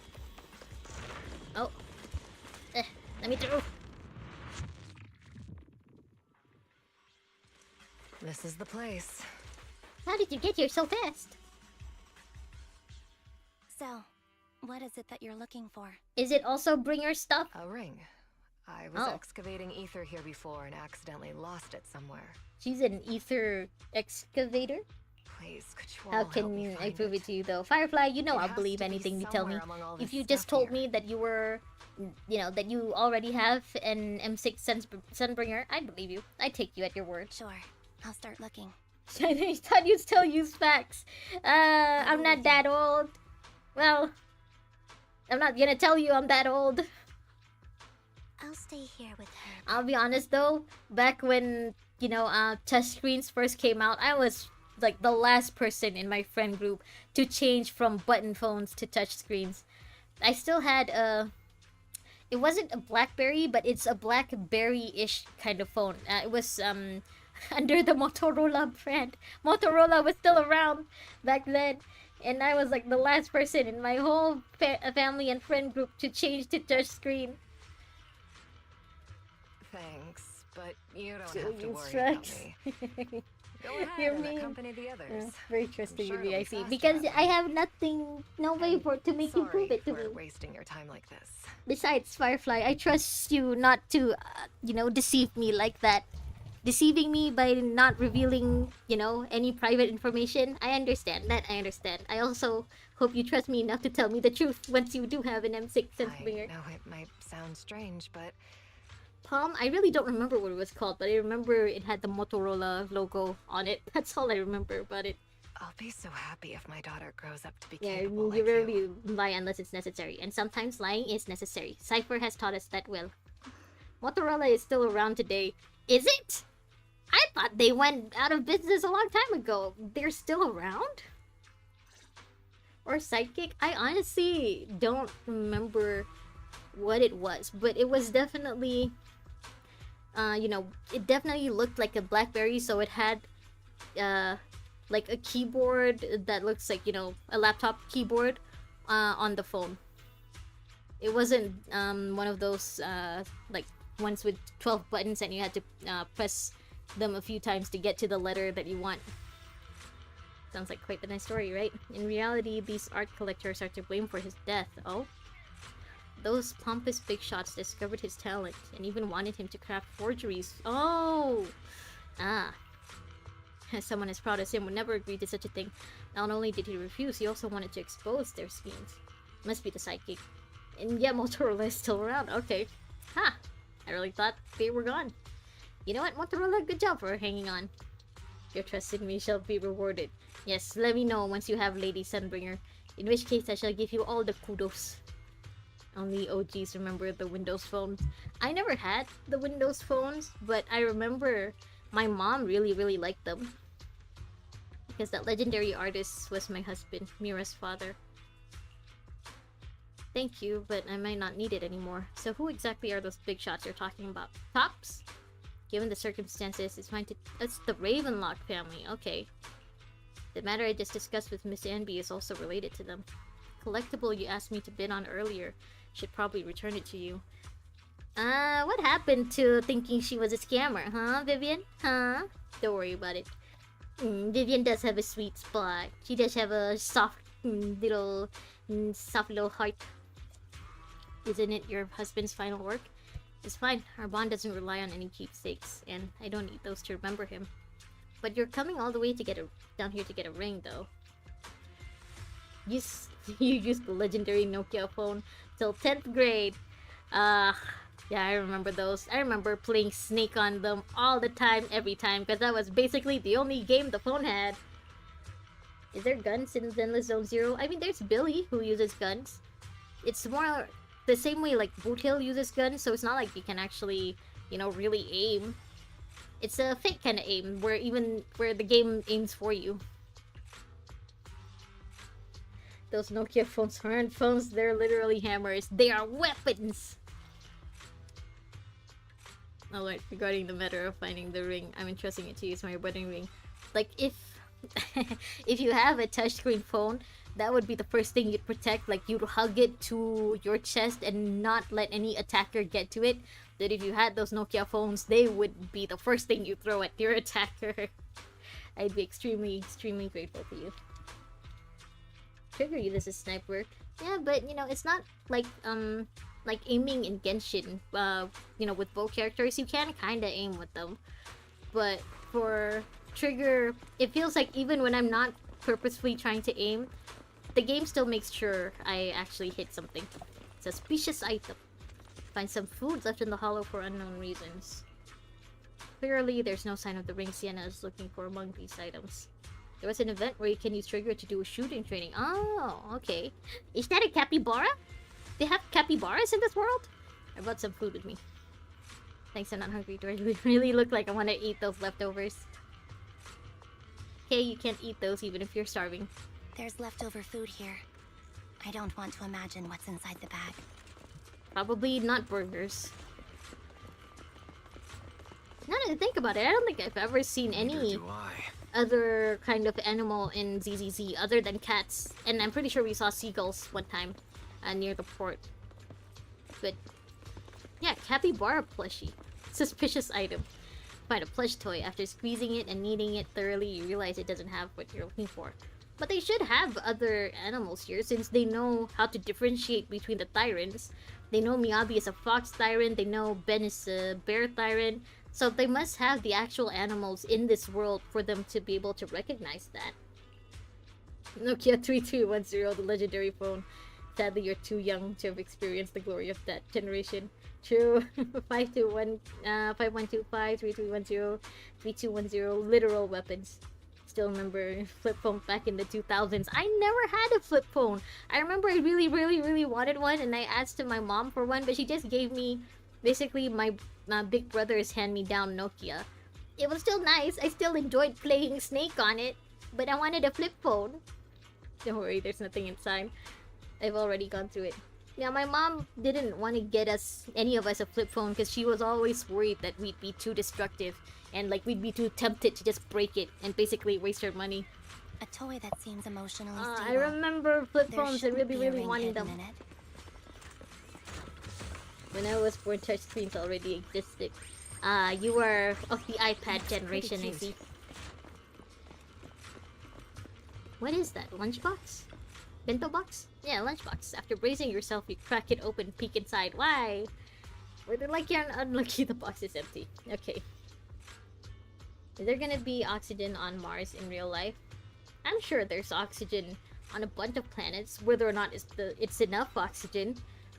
Oh. Let me through. This is the place. How did you get here so fast? So, what is it that you're looking for? Is it also bringer stuff? A ring. I was Oh. excavating ether here before and accidentally lost it somewhere. She's an ether excavator? Please, could you all How help me can I find prove it to you though? Firefly, you know It I'll has believe to be anything you tell me. somewhere among all If this you just stuff told here. me that you were, you know, that you already have an M6 Sunbringer, I'd believe you. I'd take you at your word. Sure, I'll start looking. I thought you'd still use facts. I'm not that old. Well, I'm not gonna tell you I'm that old. I'll stay here with her. I'll be honest though, back when, you know, touchscreens first came out, I was like the last person in my friend group to change from button phones to touchscreens. I still had it wasn't a BlackBerry, but it's a BlackBerry-ish kind of phone. It was under the Motorola brand. Motorola was still around back then, and I was like the last person in my whole family and friend group to change to touchscreen. Thanks, but you don't So have to you worry stress. about me. Go ahead You're and mean. accompany the others. Yeah, very trusting sure of me, it'll I be see. faster Because that I way. have no way for to make you prove it to for me. wasting your time like this. Besides, Firefly, I trust you not to, you know, deceive me like that. Deceiving me by not revealing, you know, any private information. I understand that. I understand. I also hope you trust me enough to tell me the truth once you do have an M6 I Sunbringer. know it might sound strange, but Palm, I really don't remember what it was called, but I remember it had the Motorola logo on it. That's all I remember about it. I'll be so happy if my daughter grows up to be Yeah, capable you like rarely you. lie unless it's necessary, and sometimes lying is necessary. Cypher has taught us that well. Motorola is still around today. Is it? I thought they went out of business a long time ago. They're still around? Or Sidekick? I honestly don't remember what it was, but it was definitely, you know, it definitely looked like a BlackBerry, so it had, like a keyboard that looks like, you know, a laptop keyboard on the phone. It wasn't one of those like ones with 12 buttons and you had to press them a few times to get to the letter that you want. Sounds like quite a nice story, right? In reality, these art collectors are to blame for his death. Oh? Those pompous big shots discovered his talent and even wanted him to craft forgeries. Oh! Ah. Someone as proud as him would never agree to such a thing. Not only did he refuse, he also wanted to expose their schemes. Must be the Psychic. And yeah, Motorola is still around. Okay. Ha! I really thought they were gone. You know what, Motorola? Good job for hanging on. Your trust in me shall be rewarded. Yes, let me know once you have Lady Sunbringer. In which case, I shall give you all the kudos. Only OGs remember the Windows phones. I never had the Windows phones, but I remember my mom really liked them. Because that legendary artist was my husband, Mira's father. Thank you, but I might not need it anymore. So who exactly are those big shots you're talking about? Tops? Given the circumstances, it's the Ravenlock family. Okay. The matter I just discussed with Miss Anby is also related to them. Collectible you asked me to bid on earlier. Should probably return it to you. What happened to thinking she was a scammer, huh, Vivian? Huh? Don't worry about it. Vivian does have a sweet spot. She does have a soft soft little heart. Isn't it your husband's final work? It's fine. Our bond doesn't rely on any keepsakes, and I don't need those to remember him. But you're coming all the way to down here to get a ring, though. You used the legendary Nokia phone till 10th grade. Yeah, I remember those. I remember playing Snake on them all the time, every time, because that was basically the only game the phone had. Is there guns in Zenless Zone Zero? I mean, there's Billy, who uses guns. It's more the same way like Boot Hill uses guns, so it's not like you can actually, really aim. It's a fake kind of aim, where the game aims for you. Those Nokia phones aren't phones, they're literally hammers. They are weapons! Alright, regarding the matter of finding the ring, I'm entrusting it to you as my wedding ring. Like, if you have a touchscreen phone, that would be the first thing you'd protect. Like, you'd hug it to your chest and not let any attacker get to it. That if you had those Nokia phones, they would be the first thing you throw at your attacker. I'd be extremely, extremely grateful to you. Trigger uses a sniper. Yeah, but it's not like aiming in Genshin. With bow characters, you can kinda aim with them. But for Trigger, it feels like even when I'm not purposefully trying to aim, the game still makes sure I actually hit something. Suspicious item. Find some food left in the hollow for unknown reasons. Clearly, there's no sign of the ring Sienna is looking for among these items. There was an event where you can use Trigger to do a shooting training. Oh, okay. Is that a capybara? They have capybaras in this world? I brought some food with me. Thanks, I'm not hungry. Do I really look like I want to eat those leftovers? Okay, you can't eat those even if you're starving. There's leftover food here. I don't want to imagine what's inside the bag. Probably not burgers. Now that I think about it, I don't think I've ever seen any other kind of animal in ZZZ other than cats. And I'm pretty sure we saw seagulls one time near the port. But yeah, capybara plushie. Suspicious item. Find a plush toy. After squeezing it and kneading it thoroughly, you realize it doesn't have what you're looking for. But they should have other animals here since they know how to differentiate between the tyrants. They know Miyabi is a fox tyrant, they know Ben is a bear tyrant. So they must have the actual animals in this world for them to be able to recognize that. Nokia 3210, the legendary phone. Sadly, you're too young to have experienced the glory of that generation. True. 5125, 3310, 3210, literal weapons. Still remember flip phone back in the 2000s. I never had a flip phone. I remember I really, really, really wanted one, and I asked my mom for one, but she just gave me basically my big brother's hand-me-down Nokia. It was still nice. I still enjoyed playing Snake on it, but I wanted a flip phone. Don't worry, there's nothing inside. I've already gone through it. Yeah, my mom didn't want to get any of us a flip phone because she was always worried that we'd be too destructive and like we'd be too tempted to just break it and basically waste our money. A toy that seems emotionally I stable. remember flip There phones and shouldn't really, be a really ring wanting hidden them. in it. When I was born, touchscreens already existed. You were of the iPad generation, I see. What is that? Lunchbox? Bento box? Yeah, lunchbox. After bracing yourself, you crack it open, peek inside. Why? Whether lucky or unlucky, the box is empty. Okay. Is there gonna be oxygen on Mars in real life? I'm sure there's oxygen on a bunch of planets, whether or not it's enough oxygen,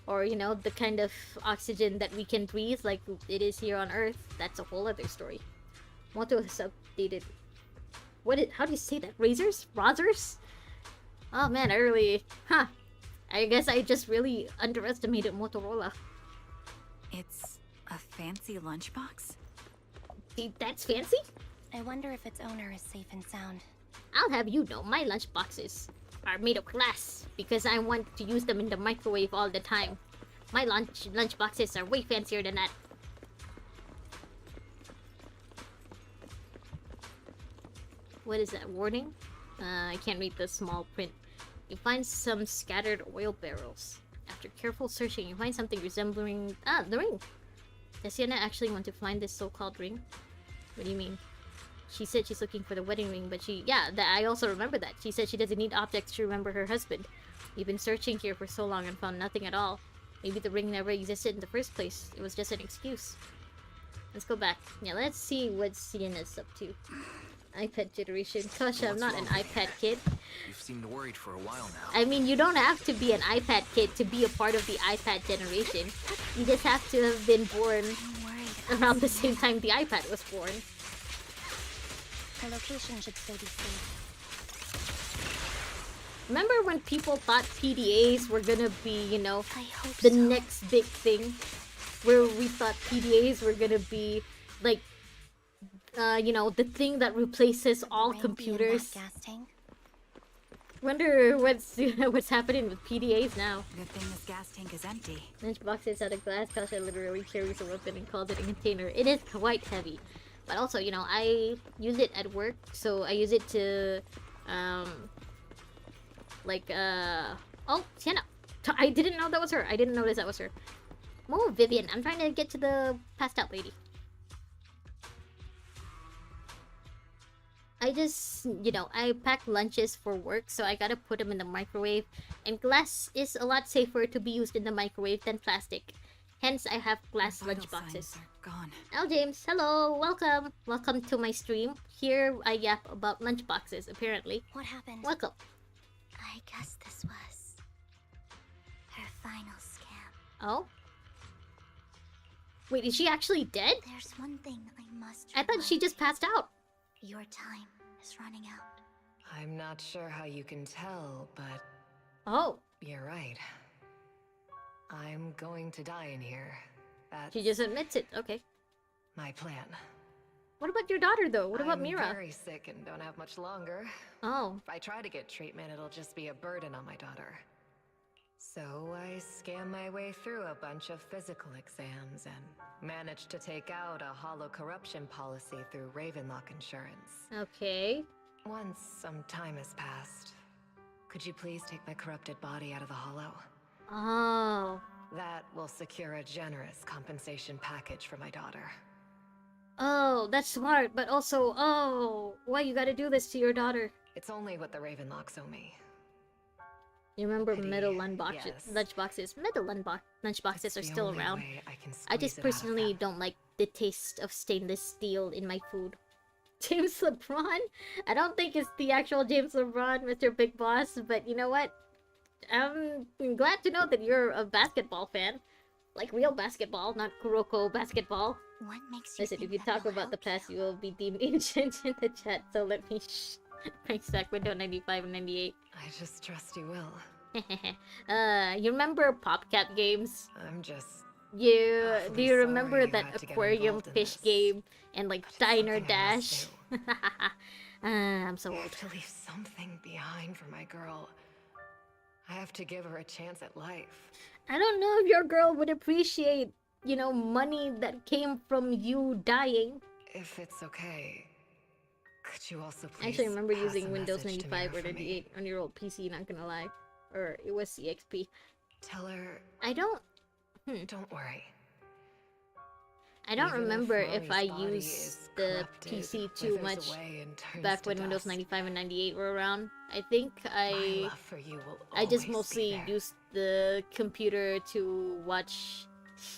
or the kind of oxygen that we can breathe like it is here on Earth. That's a whole other story. Moto has updated. How do you say that? Razors? Razors? Oh man, I guess I just really underestimated Motorola. It's a fancy lunchbox? That's fancy? I wonder if its owner is safe and sound. I'll have you know, my lunchboxes are made of glass because I want to use them in the microwave all the time. My lunchboxes are way fancier than that. What is that? Warning? I can't read the small print. You find some scattered oil barrels. After careful searching, you find something resembling... the ring! Does Sienna actually want to find this so-called ring? What do you mean? She said she's looking for the wedding ring, but I also remember that. She said she doesn't need objects to remember her husband. We've been searching here for so long and found nothing at all. Maybe the ring never existed in the first place. It was just an excuse. Let's go back. Yeah, let's see what Siena's up to. iPad generation. Gosh, I'm not an iPad kid. You seemed worried for a while now. I mean, you don't have to be an iPad kid to be a part of the iPad generation. You just have to have been born around the same time the iPad was born. Her location should still be safe. Remember when people thought PDAs were gonna be, you know, I hope the so. next big thing? Where we thought PDAs were gonna be, like, you know, the thing that replaces all Ring be in that computers. gas tank? Wonder what's happening with PDAs now. Good thing this gas tank is empty. Lunchbox is out of glass. Kasha literally carries a weapon and calls it a container. It is quite heavy. But also, you know, I use it at work, so I use it to, oh, Sienna! I didn't know that was her. I didn't notice that was her. Move, Vivian. I'm trying to get to the passed out lady. I just, you know, I pack lunches for work, so I gotta put them in the microwave. And glass is a lot safer to be used in the microwave than plastic. Hence, I have glass Vital lunch boxes. signs are gone. Oh, James, hello, welcome. Welcome to my stream. Here I yap about lunch boxes, apparently. What happened? Welcome. I guess this was her final scam. Oh? Wait, is she actually dead? There's one thing I must I thought she remind just you. passed out. Your time is running out. I'm not sure how you can tell, but Oh, you're right. I'm going to die in here. That's she just admits it. Okay. my plan. What about your daughter, though? What about I'm Mira? very sick and don't have much longer. Oh, If I try to get treatment, it'll just be a burden on my daughter. So I scam my way through a bunch of physical exams and managed to take out a hollow corruption policy through Ravenlock Insurance. okay. Once some time has passed, could you please take my corrupted body out of the hollow? Oh. That will secure a generous compensation package for my daughter. Oh, that's smart, but also, oh, why you gotta do this to your daughter? It's only what the Ravenlocks owe me. You remember Pity, metal lunchboxes? yes. Metal lunchboxes It's are the still only around. way I can I just squeeze it out of personally them. don't like the taste of stainless steel in my food. James LeBron? I don't think it's the actual James LeBron, Mr. Big Boss, but you know what? I'm glad to know that you're a basketball fan. Like real basketball, not Kuroko basketball. What makes you Listen, think if you that talk will about the help past, you? you will be deemed ancient in the chat, so let me Thanks, back window 95 and 98. I just trust you will. You remember PopCap games? I'm just... Do Awfully you remember sorry you that had to get aquarium involved in fish this. game and like But it's Diner something I must Dash? I'm so I old. have to leave something behind for my girl. I have to give her a chance at life. I don't know if your girl would appreciate, you know, money that came from you dying. If it's okay, could you also please I actually remember pass using a Windows message to 95 or Mira for me? 98 on your old PC, not gonna lie. Or it was CXP. Tell her, I don't don't worry. I don't Even remember if Mommy's I body used is the corrupted, PC too withers much away and turns back to when Windows dust. 95 and 98 were around. I think My I love for you will I just always be mostly there. used the computer to watch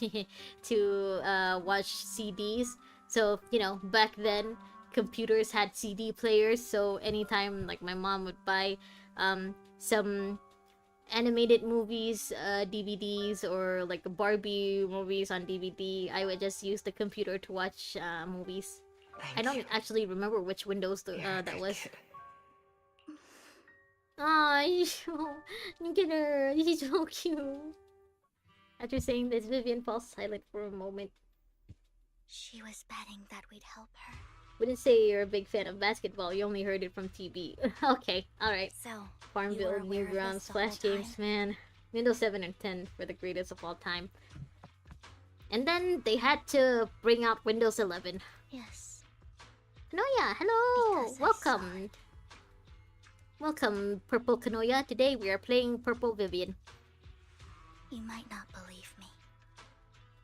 watch CDs. So, you know, back then computers had CD players, so anytime like my mom would buy some animated movies, DVDs, or like Barbie movies on DVD, I would just use the computer to watch movies. Thank I don't you. actually remember which Windows You're a that good was. kid. Aw, look at her. She's so cute. After saying this, Vivian falls silent for a moment. She was betting that we'd help her. Wouldn't say you're a big fan of basketball. You only heard it from TV. Okay, alright. So, Farmville, You were aware of Newgrounds, this the whole Flash games, man. Windows 7 and 10 were the greatest of all time. And then they had to bring out Windows 11. yes. Kanoya, hello! Because I Welcome! Welcome, Purple Kanoya. Today we are playing Purple Vivian. You might not believe me,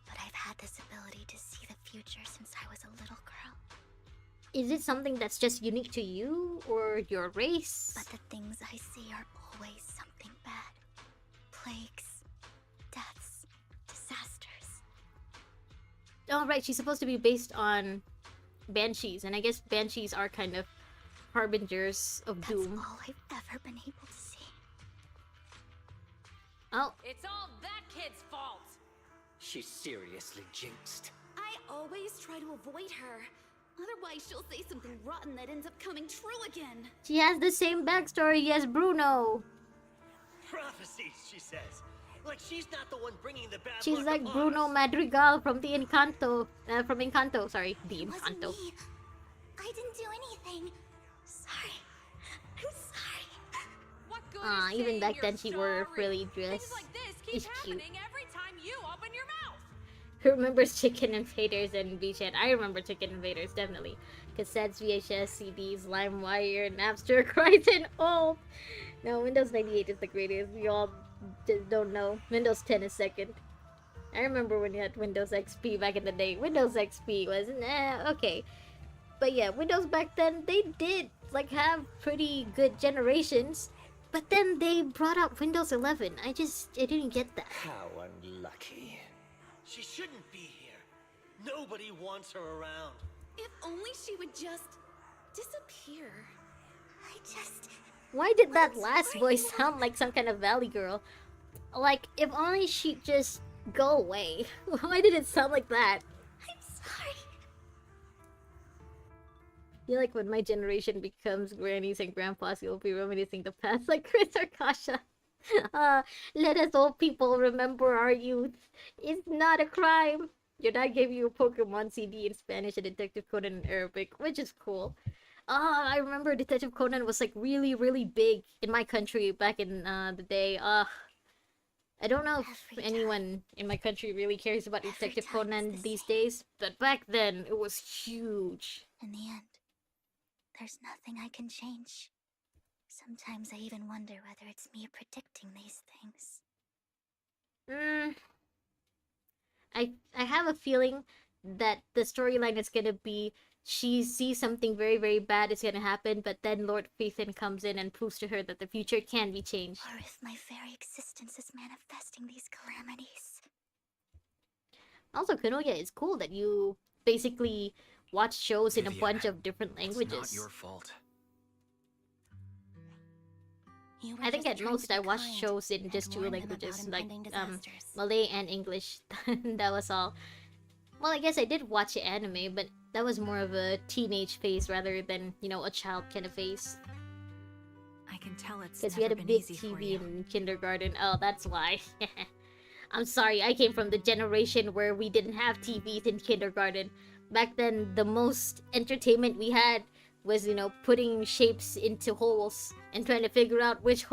but I've had this ability to see the future since I was a little girl. Is it something that's just unique to you or your race? But the things I see are always something bad. Plagues, deaths, disasters. Oh, right, she's supposed to be based on banshees, and I guess banshees are kind of harbingers of That's doom. all I've ever been able to see. Oh, It's all that kid's fault. She's seriously jinxed. I always try to avoid her. Otherwise, she'll say something rotten that ends up coming true again. she has the same backstory as Bruno. Prophecies, she says. Like she's not the one bringing the bad She's luck like upon Bruno us. Madrigal from the Encanto. From Encanto, sorry, the It wasn't Encanto. me. I didn't do anything. Sorry. I'm sorry. What good Ah, is even saying back you're then she wore sorry? frilly Things dress. like this keep It's cute. happening every time you open your mouth. Who remembers Chicken Invaders and Beachhead? I remember Chicken Invaders, definitely. Cassettes, VHS, CDs, LimeWire, Napster, Crichton. Oh! No, Windows 98 is the greatest. We all just don't know. Windows 10 is second. I remember when you had Windows XP back in the day. Windows XP was, okay. But yeah, Windows back then, they did, like, have pretty good generations. But then they brought out Windows 11. I didn't get that. How unlucky. She shouldn't be here. Nobody wants her around. If only she would just disappear. I just... Why did that last voice sound like some kind of Valley girl? Like, if only she'd just go away. Why did it sound like that? I'm sorry. I feel like when my generation becomes grannies and grandpas, you'll be reminiscing the past like Chris or Kasha. Let us old people remember our youth. It's not a crime. Your dad gave you a Pokemon CD in Spanish and Detective Conan in Arabic, which is cool. I remember Detective Conan was like really, really big in my country back in the day. I don't know if Every anyone in my country really cares about Every Detective time it's Conan the these same. days, but back then it was huge. In the end, there's nothing I can change. Sometimes I even wonder whether it's me predicting these things. I have a feeling that the storyline is gonna be she sees something very, very bad is gonna happen, but then Lord Phaethon comes in and proves to her that the future can be changed. Or if my very existence is manifesting these calamities. Also, Kanoya, it's cool that you basically watch shows in a Vivian, bunch of different It's languages. not your fault. You were I think just at trying most to be I watch kind shows in and just two warn them about languages, like impending disasters. Malay and English. That was all. Well, I guess I did watch anime, but that was more of a teenage phase rather than, you know, a child kind of phase. I can tell it's Because we had never a been big easy for TV you. in kindergarten. Oh, that's why. I'm sorry, I came from the generation where we didn't have TVs in kindergarten. Back then, the most entertainment we had was, you know, putting shapes into holes and trying to figure out which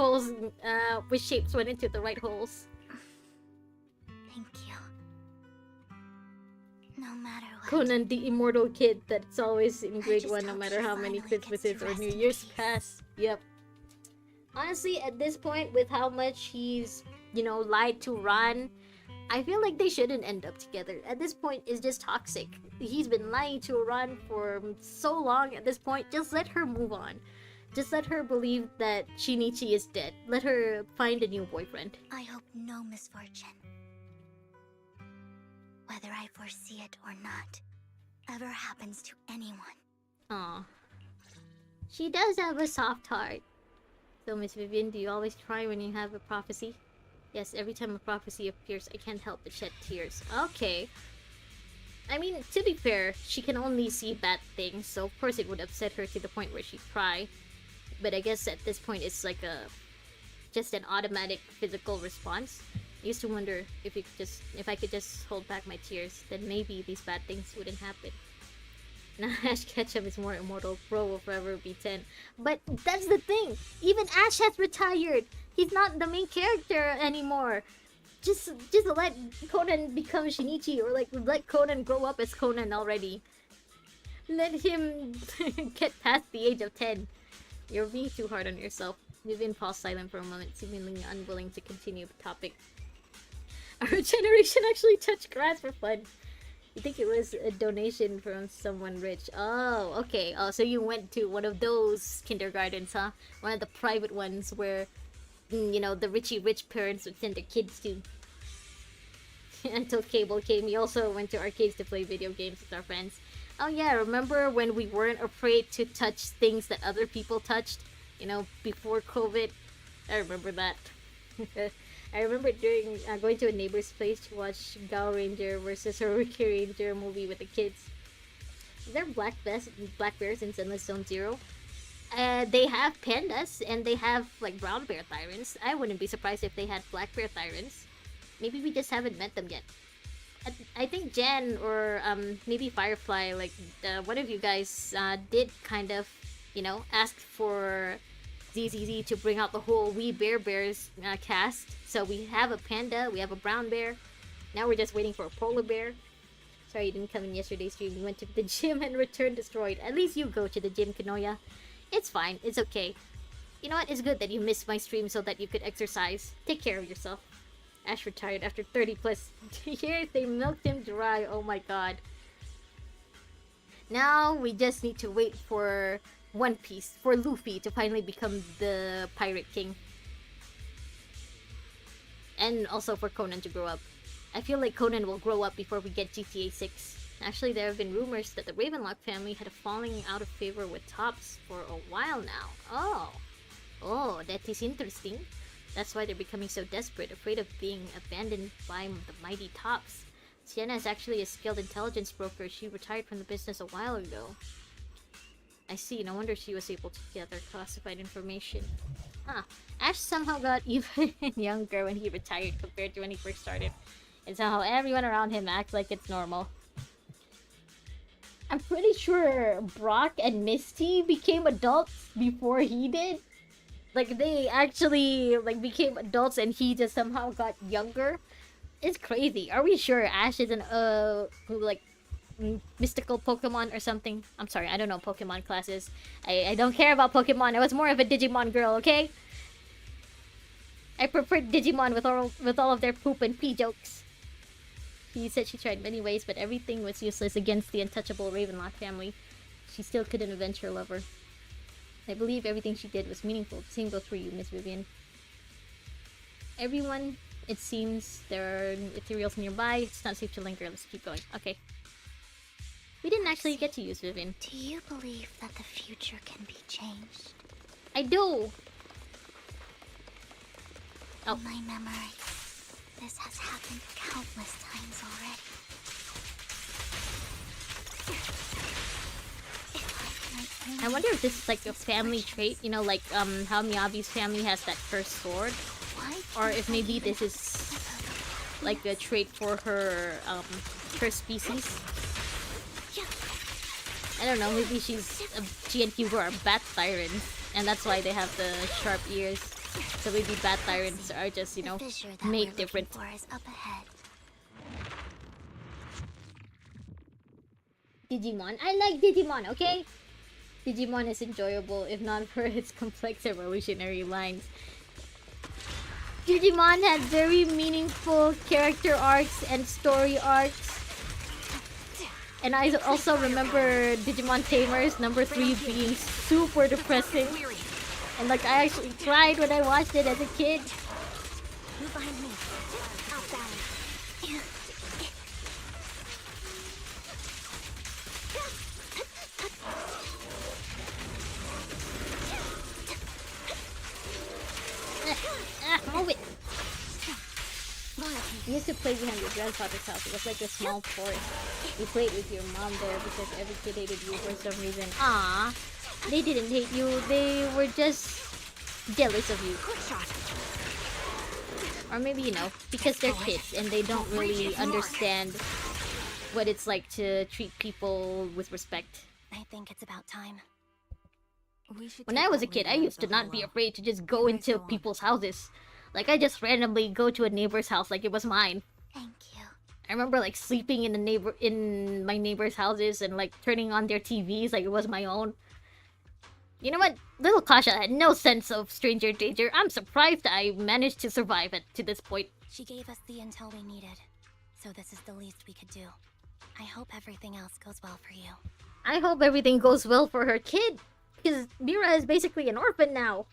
shapes went into the right holes. Thank you. No matter what. Conan, the immortal kid that's always in grade just 1 no hope matter she how many finally gets to Christmases or rest New in Year's peace. pass. Yep. Honestly, at this point, with how much he's, you know, lied to Ron, I feel like they shouldn't end up together. At this point, it's just toxic. He's been lying to Ron for so long at this point. Just let her move on. Just let her believe that Shinichi is dead. Let her find a new boyfriend. I hope no misfortune, whether I foresee it or not, ever happens to anyone. Aw. She does have a soft heart. So, Miss Vivian, do you always cry when you have a prophecy? Yes, every time a prophecy appears, I can't help but shed tears. Okay. I mean, to be fair, she can only see bad things, so of course it would upset her to the point where she'd cry. But I guess at this point it's like just an automatic physical response. I used to wonder if I could just hold back my tears, then maybe these bad things wouldn't happen. Now Ash Ketchum is more immortal, Bro will forever be 10. But that's the thing! Even Ash has retired! He's not the main character anymore! Just let Conan become Shinichi, or like let Conan grow up as Conan already. Let him get past the age of 10. You're being too hard on yourself. Vivian paused silent for a moment, seemingly unwilling to continue the topic. Our generation actually touched grass for fun. You think it was a donation from someone rich? Oh, okay. Oh, so you went to one of those kindergartens, huh? One of the private ones where, you know, the rich parents would send their kids to. Until cable came, we also went to arcades to play video games with our friends. Oh yeah, remember when we weren't afraid to touch things that other people touched? You know, before COVID? I remember that. I remember during going to a neighbor's place to watch Gao Ranger versus Haruki Ranger movie with the kids. Is there black bears in Zenless Zone Zero? They have pandas and they have like brown bear tyrants. I wouldn't be surprised if they had black bear tyrants. Maybe we just haven't met them yet. I think Jen or maybe Firefly, like one of you guys did kind of, you know, ask for ZZZ to bring out the whole We Bear Bears cast. So we have a panda, we have a brown bear. Now we're just waiting for a polar bear. Sorry you didn't come in yesterday's stream. You went to the gym and returned destroyed. At least you go to the gym, Kanoya. It's fine, it's okay. You know what? It's good that you missed my stream so that you could exercise. Take care of yourself. Ash retired after 30 plus years. They milked him dry. Oh my god. Now we just need to wait for One Piece, for Luffy to finally become the Pirate King. And also for Conan to grow up. I feel like Conan will grow up before we get GTA 6. Actually, there have been rumors that the Ravenlock family had a falling out of favor with Topps for a while now. Oh, that is interesting. That's why they're becoming so desperate, afraid of being abandoned by the mighty Topps. Sienna is actually a skilled intelligence broker. She retired from the business a while ago. I see, no wonder she was able to gather classified information. Huh. Ash somehow got even younger when he retired compared to when he first started. And somehow everyone around him acts like it's normal. I'm pretty sure Brock and Misty became adults before he did. Like, they actually, like, became adults and he just somehow got younger. It's crazy. Are we sure Ash is an, like, mystical Pokemon or something? I'm sorry, I don't know Pokemon classes. I don't care about Pokemon. I was more of a Digimon girl, okay? I preferred Digimon with all of their poop and pee jokes. She said she tried many ways, but everything was useless against the untouchable Ravenlock family. She still couldn't avenge her lover. I believe everything she did was meaningful. The same goes for you, Miss Vivian. Everyone, it seems there are ethereals nearby. It's not safe to linger. Let's keep going. Okay. We didn't actually get to use Vivian. Do you believe that the future can be changed? I do! Oh. In my memory, this has happened countless times already. I wonder if this is like a family trait, you know, like how Miyabi's family has that cursed sword, or if maybe this is like a trait for her species. I don't know, maybe she's a GNQ or a bat tyrant, and that's why they have the sharp ears. So maybe bat tyrants are just, you know, made different. Digimon. I like Digimon, okay? Digimon is enjoyable, if not for its complex evolutionary lines. Digimon had very meaningful character arcs and story arcs. And I also remember Digimon Tamers number 3 being super depressing. And like, I actually cried when I watched it as a kid. Move behind me. I'll balance. Move it! You used to play behind your grandfather's house. It was like a small forest. You played with your mom there because every kid hated you for some reason. Ah, they didn't hate you. They were just jealous of you. Or maybe, you know, because they're kids and they don't really understand what it's like to treat people with respect. I think it's about time. When I was a kid, I used to not be afraid to just go into people's houses. Like, I just randomly go to a neighbor's house like it was mine. Thank you. I remember like sleeping in my neighbor's houses and like turning on their TVs like it was my own. You know what? Little Kasha had no sense of stranger danger. I'm surprised I managed to survive it to this point. She gave us the intel we needed, so this is the least we could do. I hope everything else goes well for you. I hope everything goes well for her kid, because Mira is basically an orphan now.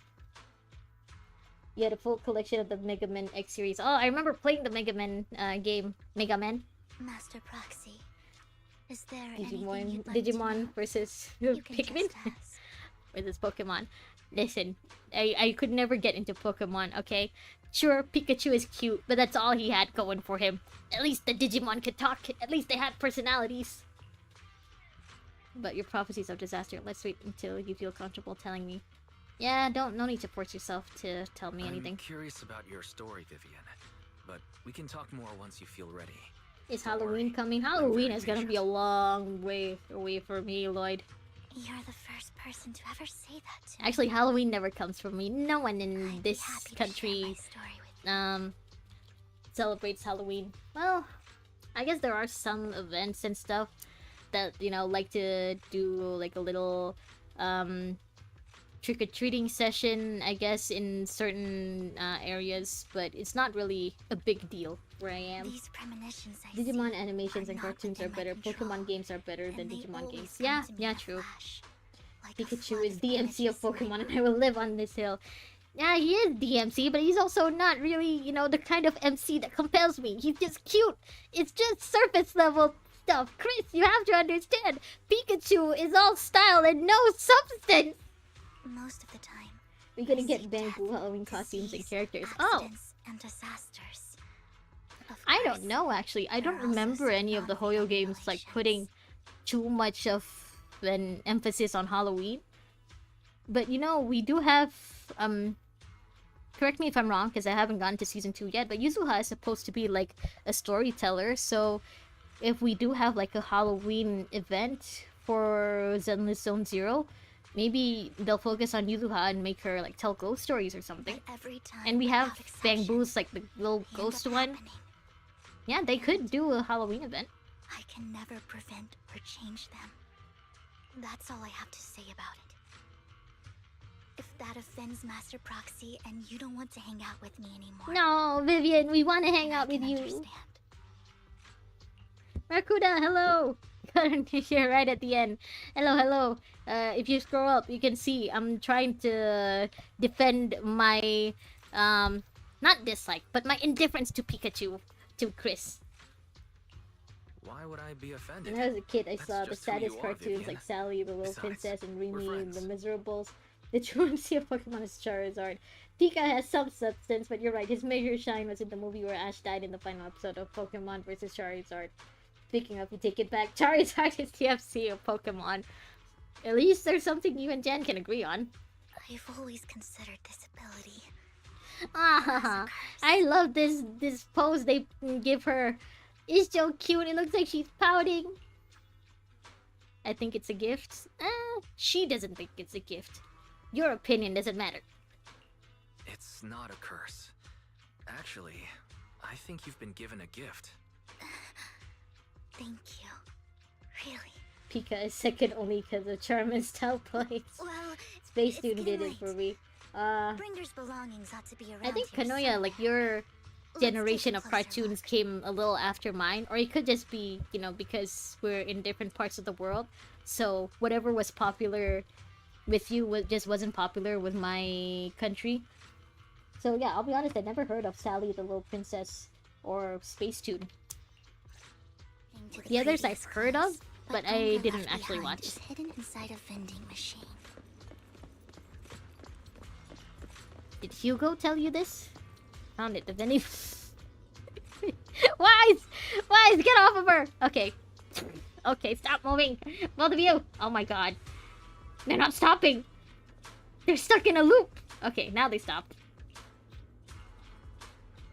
You had a full collection of the Mega Man X series. Oh, I remember playing the Mega Man game. Mega Man. Master Proxy, is there anything you'd like to Digimon know? versus You can Pikmin just ask. versus Pokemon. Listen, I could never get into Pokemon, okay? Sure, Pikachu is cute, but that's all he had going for him. At least the Digimon could talk. At least they had personalities. But your prophecies of disaster. Let's wait until you feel comfortable telling me. Yeah, no need to force yourself to tell me anything. I'm curious about your story, Vivian. But we can talk more once you feel ready. Is Don't Halloween worry. coming? I'm Halloween very is gonna be patient. a long way away for me, Lloyd. You're the first person to ever say that to me. Actually, Halloween never comes for me. No one in I'd be this happy to share my country story with you. celebrates Halloween. Well, I guess there are some events and stuff that, you know, like to do like a little trick-or-treating session, I guess, in certain areas, but it's not really a big deal where I am. These premonitions I Digimon see animations are and not cartoons are within my better. control, Pokemon games are better and than they Digimon always games. come Yeah, to me yeah, in a true. flash, like a Pikachu flood is of DMC of images in Pokemon, my and I will live on this hill. Yeah, he is DMC, but he's also not really, you know, the kind of MC that compels me. He's just cute. It's just surface level stuff. Chris, you have to understand. Pikachu is all style and no substance. Most of the time. We're gonna I get see bamboo death, Halloween costumes and disease, characters. Oh, accidents, and disasters. Of I course, don't know actually. I don't there are also remember some any of the Hoyo games like putting too much of an emphasis on Halloween. But you know, we do have correct me if I'm wrong because I haven't gotten to season 2 yet, but Yuzuha is supposed to be like a storyteller, so if we do have like a Halloween event for Zenless Zone Zero, maybe they'll focus on Yuzuha and make her like tell ghost stories or something. But every time, And we have without exception, Bamboos, like the little they end ghost up one. happening. Yeah, they could do a Halloween event. I can never prevent or change them. That's all I have to say about it. If that offends Master Proxy and you don't want to hang out with me anymore, No, Vivian, we want to hang then I out with can you. understand. Rakuda, hello! Got her here right at the end. Hello, hello. If you scroll up, you can see I'm trying to defend my, not dislike, but my indifference to Pikachu, to Chris. Why would I be offended? When I was a kid, I That's saw the just who saddest you are, cartoons Vivian. like Sally, the Little Besides, Princess, and we're Remy, friends. the Miserables. The true MC of Pokemon is Charizard. Pika has some substance, but you're right. His major shine was in the movie where Ash died in the final episode of Pokemon vs. Charizard. Speaking of, you take it back. Charizard is the MC of Pokemon. At least there's something you and Jen can agree on. I've always considered this ability Ah, I love this pose they give her. It's so cute. It looks like she's pouting. I think it's a gift. She doesn't think it's a gift. Your opinion doesn't matter. It's not a curse. Actually, I think you've been given a gift. Thank you. Really. Pika is second only because of Charmin's style plays. Well, Space it's Student did getting it for late. me. Brinder's belongings ought to be around I think here Kanoya, like somewhere. your Let's take generation a of closer cartoons look. came a little after mine, or it could just be, you know, because we're in different parts of the world. So whatever was popular with you just wasn't popular with my country. So yeah, I'll be honest, I never heard of Sally the Little Princess or Space Tune. Into The others previous I've heard of, clues, but what I Brinder didn't left actually behind watch. is hidden inside a vending machine. Did Hugo tell you this? Found it. The vending. Wise! Get off of her! Okay. Okay, stop moving. Both of you! Oh my god. They're not stopping! They're stuck in a loop! Okay, now they stopped.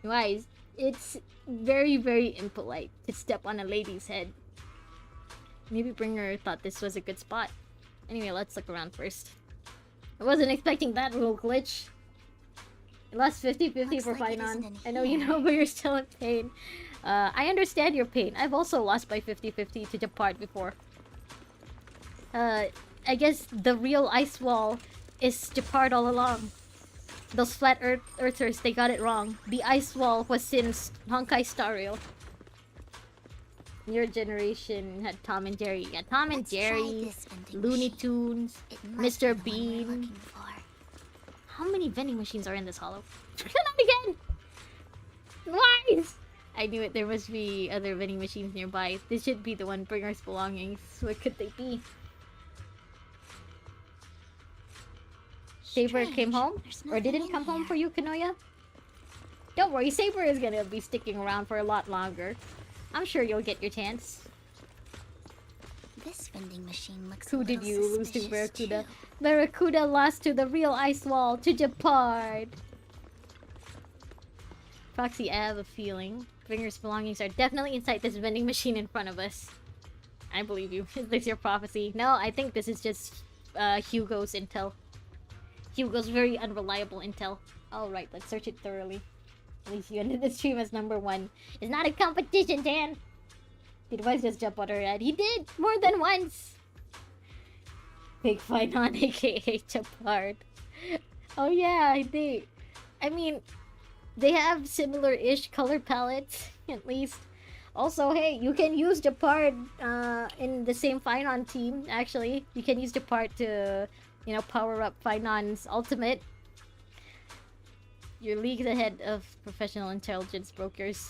Wise, it's very, very impolite to step on a lady's head. Maybe Bringer thought this was a good spot. Anyway, let's look around first. I wasn't expecting that rule glitch. I lost 50-50 Looks for like it Phaethon. isn't in I know you here. know, but you're still in pain. I understand your pain. I've also lost by 50-50 to Japart before. I guess the real ice wall is Japart all along. Those flat earthers, they got it wrong. The ice wall was since Honkai Star Rail. Your generation had Tom and Jerry. Yeah, Tom and Let's try Jerry, this vending Looney machine. Tunes, It must be Mr. the one we're Bean. looking for. How many vending machines are in this hollow? Not again! Why? I knew it. There must be other vending machines nearby. This should be the one. Bring us belongings. What could they be? Saber came Strange. home? There's Or nothing didn't in come home here. for you, Kanoya? Don't worry, Saber is gonna be sticking around for a lot longer. I'm sure you'll get your chance. This vending machine looks Who a did little you lose to, suspicious, Barracuda? too. Barracuda lost to the real Ice Wall, to Japard. Proxy, I have a feeling. Bringer's belongings are definitely inside this vending machine in front of us. I believe you. Is this your prophecy? No, I think this is just Hugo's intel. Hugo's very unreliable intel. Alright, let's search it thoroughly. At least you ended the stream as #1. It's not a competition, Dan! Did Wise just jump on her head? He did! More than once! Big Phaethon, aka Japard. Oh yeah, I think. I mean, they have similar-ish color palettes, at least. Also, hey, you can use Japard in the same Phaethon team, actually. You can use Japard to, you know, power up Phaethon's ultimate. Your league's ahead of professional intelligence brokers.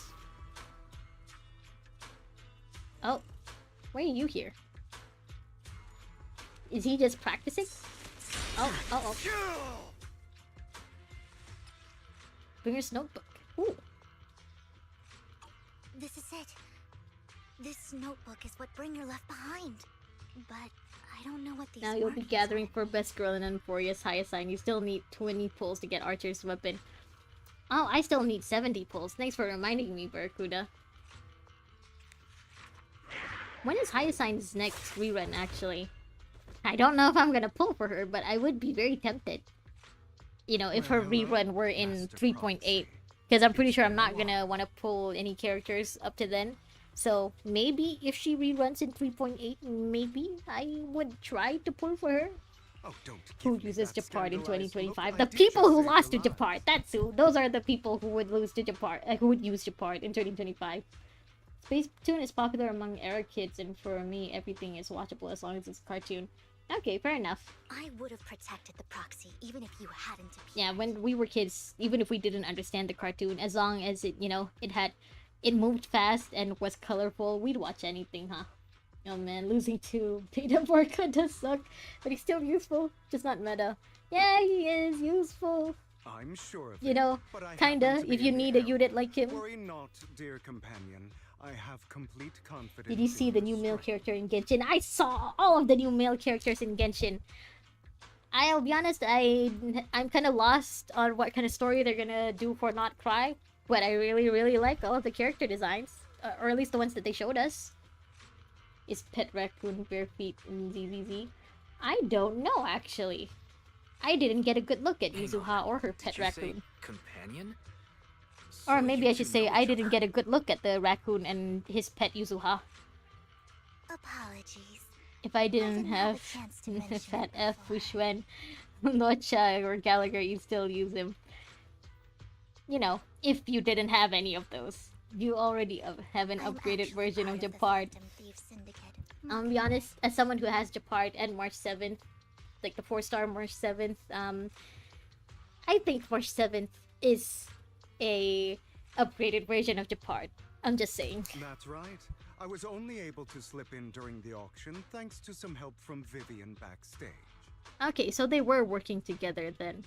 Oh, why are you here? Is he just practicing? Oh. Bringer's notebook. Ooh. This is it. This notebook is what Bringer left behind. But I don't know what these Now you'll be markings gathering are. for best girl and Euphoria's highest sign. You still need 20 pulls to get Archer's weapon. Oh, I still need 70 pulls. Thanks for reminding me, Barracuda. When is highest sign's next rerun, actually? I don't know if I'm gonna pull for her, but I would be very tempted. You know, if her rerun were in 3.8. Because I'm pretty sure I'm not gonna want to pull any characters up to then. So maybe if she reruns in 3.8, maybe I would try to pull for her. Oh, don't Who give me uses that Japard in scandalized 2025? look. The I did people just who save lost to your life. Japard. That's who. Those are the people who would lose to Japard. Who would use Japard in 2025. Space Toon is popular among era kids, and for me, everything is watchable as long as it's a cartoon. Okay, fair enough. I would have protected the proxy even if you hadn't appeared. Yeah, when we were kids, even if we didn't understand the cartoon, as long as it, you know, it moved fast and was colorful, we'd watch anything, huh? Oh man, losing to Peter Porca does suck, but he's still useful, just not meta. Yeah, he is useful. I'm sure of You it, know, but I kinda, happen to be if you in the need a area. unit like him. Worry not, dear companion. I have complete confidence. Did you see in the your new male strength. character in Genshin? I saw all of the new male characters in Genshin. I'll be honest, I'm kind of lost on what kind of story they're gonna do for Not Cry, but I really like all of the character designs, or at least the ones that they showed us. Is Pet Raccoon bare feet in ZZZ? I don't know, actually. I didn't get a good look at Hang Yuzuha on. or her Did pet you raccoon. say companion? Or So maybe you I should two say know I each didn't other. get a good look at the raccoon and his pet Yuzuha. Apologies. If I didn't didn't have have a chance to mention Fat it F, before. Wuxuan, Nocha, or Gallagher, you'd still use him. You know, if you didn't have any of those. You already have an I'm upgraded actually version of part the Japard. Phantom Thieves Syndicate. Be honest, as someone who has Japard and March 7th, like the 4-star March 7th, I think March 7th is a upgraded version of Japard. I'm just saying. That's right. I was only able to slip in during the auction thanks to some help from Vivian backstage. Okay, so they were working together then.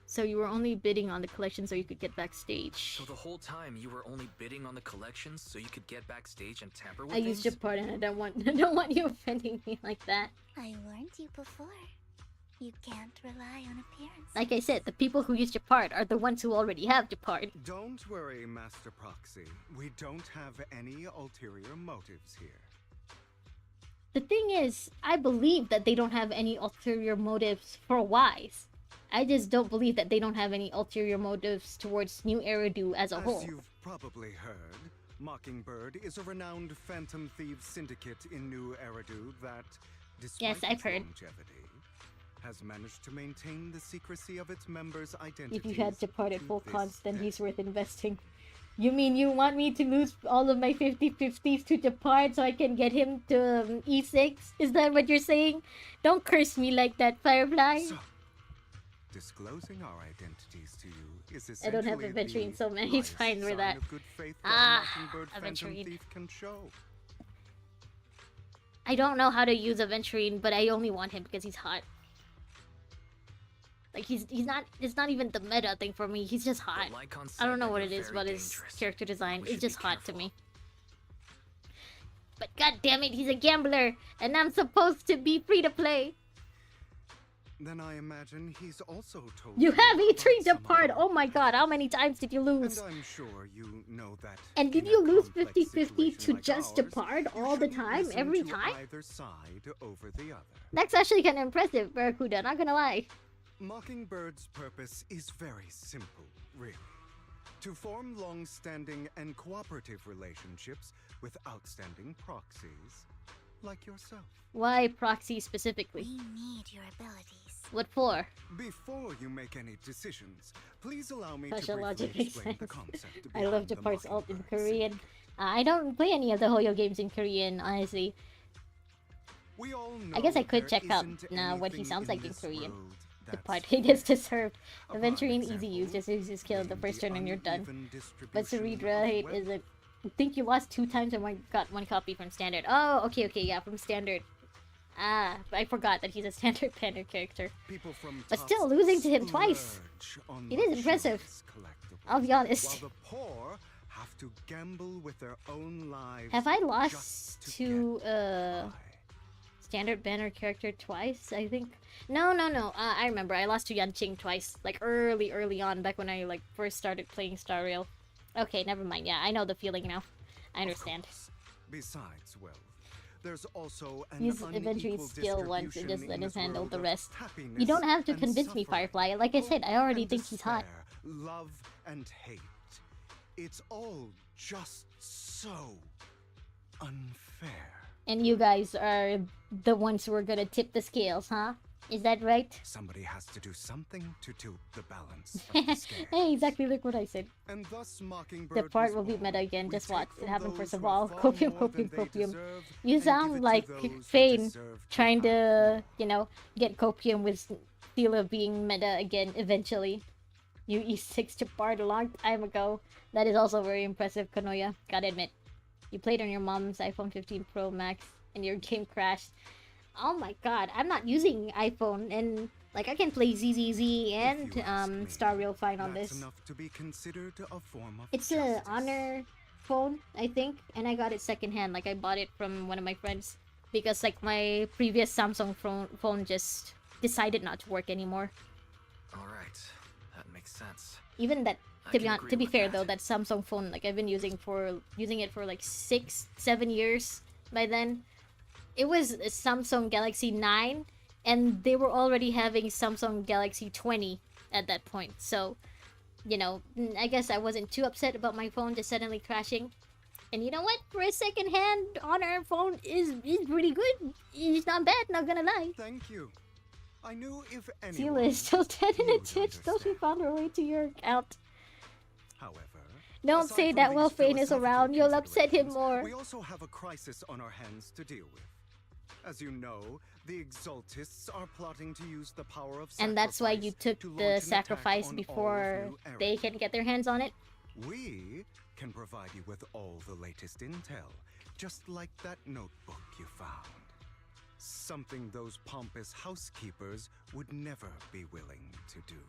So you were only bidding on the collection so you could get backstage. So the whole time you were only bidding on the collections so you could get backstage and tamper with I used things? Japard and I don't want you offending me like that. I warned you before. You can't rely on appearance. Like I said, the people who use Japard are the ones who already have Japard. Don't worry, Master Proxy. We don't have any ulterior motives here. The thing is, I believe that they don't have any ulterior motives for Wise. I just don't believe that they don't have any ulterior motives towards New Eridu as a whole. As you've probably heard, Mockingbird is a renowned Phantom Thieves syndicate in New Eridu that, despite Yes, I've its heard. longevity, has managed to maintain the secrecy of its members' identities. If you had Japard at to full this cons, then day. he's worth investing. You mean you want me to lose all of my 50-50s to depart so I can get him to E6? Is that what you're saying? Don't curse me like that, Firefly. So, disclosing our identities to you is I don't have essentially adventuring, the so man, he's highest fine with sign that. of good faith that Ah, a Mockingbird Phantom adventuring. Thief can show. I don't know how to use Aventurine, but I only want him because he's hot. Like he's not. It's not even the meta thing for me. He's just hot. I don't know what it is, but his character design is just hot to me. But god damn it, he's a gambler, and I'm supposed to be free to play. Then I imagine he's also told You have about E3 some depart. other- Oh my god, how many times did you lose? And I'm sure you know that. And did in a you lose complex 50-50 situation to like just ours, depart you all the shouldn't time, listen every to time? either side over the other. That's actually kind of impressive, Barracuda, not gonna lie. Mockingbird's purpose is very simple, really. To form long-standing and cooperative relationships with outstanding proxies, like yourself. Why proxy specifically? We need your abilities. What for? Before you make any decisions, please allow me Partial to logic briefly makes explain the sense. concept I love behind to the parse alt in Mockingbird Korean. syndicate. I don't play any of the Hoyo games in Korean, honestly. We all I guess know I could there check out isn't what he anything sounds like in this Korean. world The that's part he is deserved. Upon Aventurine easy example, use, just use his skill in the first the turn and you're done. uneven But distribution Cerebra of hate wealth. is it? I think you lost 2 times and got 1 copy from standard. Oh, okay, yeah, from standard. Ah, I forgot that he's a standard banner character. People from But top still losing to him twice. splurge on It is impressive. luxurious collectibles, I'll be honest. While the poor have to gamble with their own lives. Have I just lost to get by. standard banner character twice? I think. No. I remember I lost to Yanqing twice, like early on, back when I like first started playing Star Rail. Okay, never mind. Yeah, I know the feeling now. I understand. Of course. Besides wealth, there's also an Use Aventurine unequal skill once and just distribution let in him this handle world the of rest. happiness You don't have to and convince me, suffering, Firefly. Like I said, I already and think he's hot. despair, love and hate. It's all just so unfair. And you guys are the ones who are gonna tip the scales, huh? Is that right? Somebody has to do something to tilt the balance of the scale. Hey, exactly like what I said. And thus Mockingbird The part was will be born. meta again, We just take watch. It from happened those first of who have all. far Copium, more than copium, they copium. deserve, You and sound give it like to those who Fane deserve to trying have to, you know, get copium with Stila being meta again eventually. You E6 to part a long time ago. That is also very impressive, Konoya. Gotta admit. You played on your mom's iPhone 15 Pro Max and your game crashed. Oh my god, I'm not using iPhone and like I can play ZZZ and If you ask me, Star Rail fine on that's this. enough to be considered a form of It's a justice. Honor phone, I think, and I got it secondhand. Like I bought it from one of my friends because like my previous Samsung phone just decided not to work anymore. All right, that makes sense. Even that, I to can be agree with fair that. though, that Samsung phone, like I've been using it for like 6-7 years by then. It was a Samsung Galaxy 9 and they were already having Samsung Galaxy 20 at that point. So, you know, I guess I wasn't too upset about my phone just suddenly crashing. And you know what? For a second-hand Honor phone is pretty good. It's not bad, not gonna lie. Thank you. I knew if Sela anyone is still dead in a you'd ditch, though she understand. found her way to your account. However, Don't aside say from that these while Fane is philosophical around, you'll upset him considerations, more. We also have a crisis on our hands to deal with. As you know, the Exaltists are plotting to use the power of And that's why you sacrifice took to launch the an attack sacrifice on all of before New Era. they can get their hands on it. We can provide you with all the latest intel, just like that notebook you found. Something those pompous housekeepers would never be willing to do.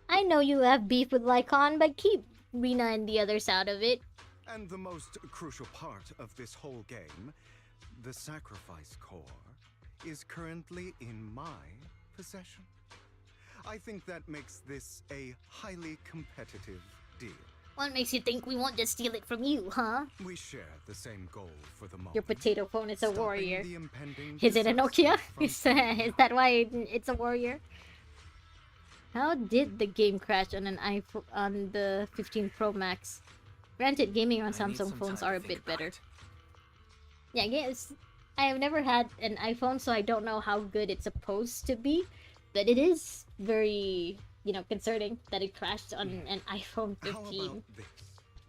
I know you have beef with Lycon, but keep Rina and the others out of it. And the most crucial part of this whole game, the sacrifice core, is currently in my possession. I think that makes this a highly competitive deal. What makes you think we won't just steal it from you, huh? We share the same goal for the moment. Your potato phone is a stopping warrior. the impending Is it a Nokia? disaster from Is that why it's a warrior? How did the game crash on an iPhone on the 15 Pro Max? Granted, gaming on I need Samsung some phones time are to a think bit about better. it. Yeah, I guess I have never had an iPhone, so I don't know how good it's supposed to be. But it is very, you know, concerning that it crashed on an iPhone How 15. about this?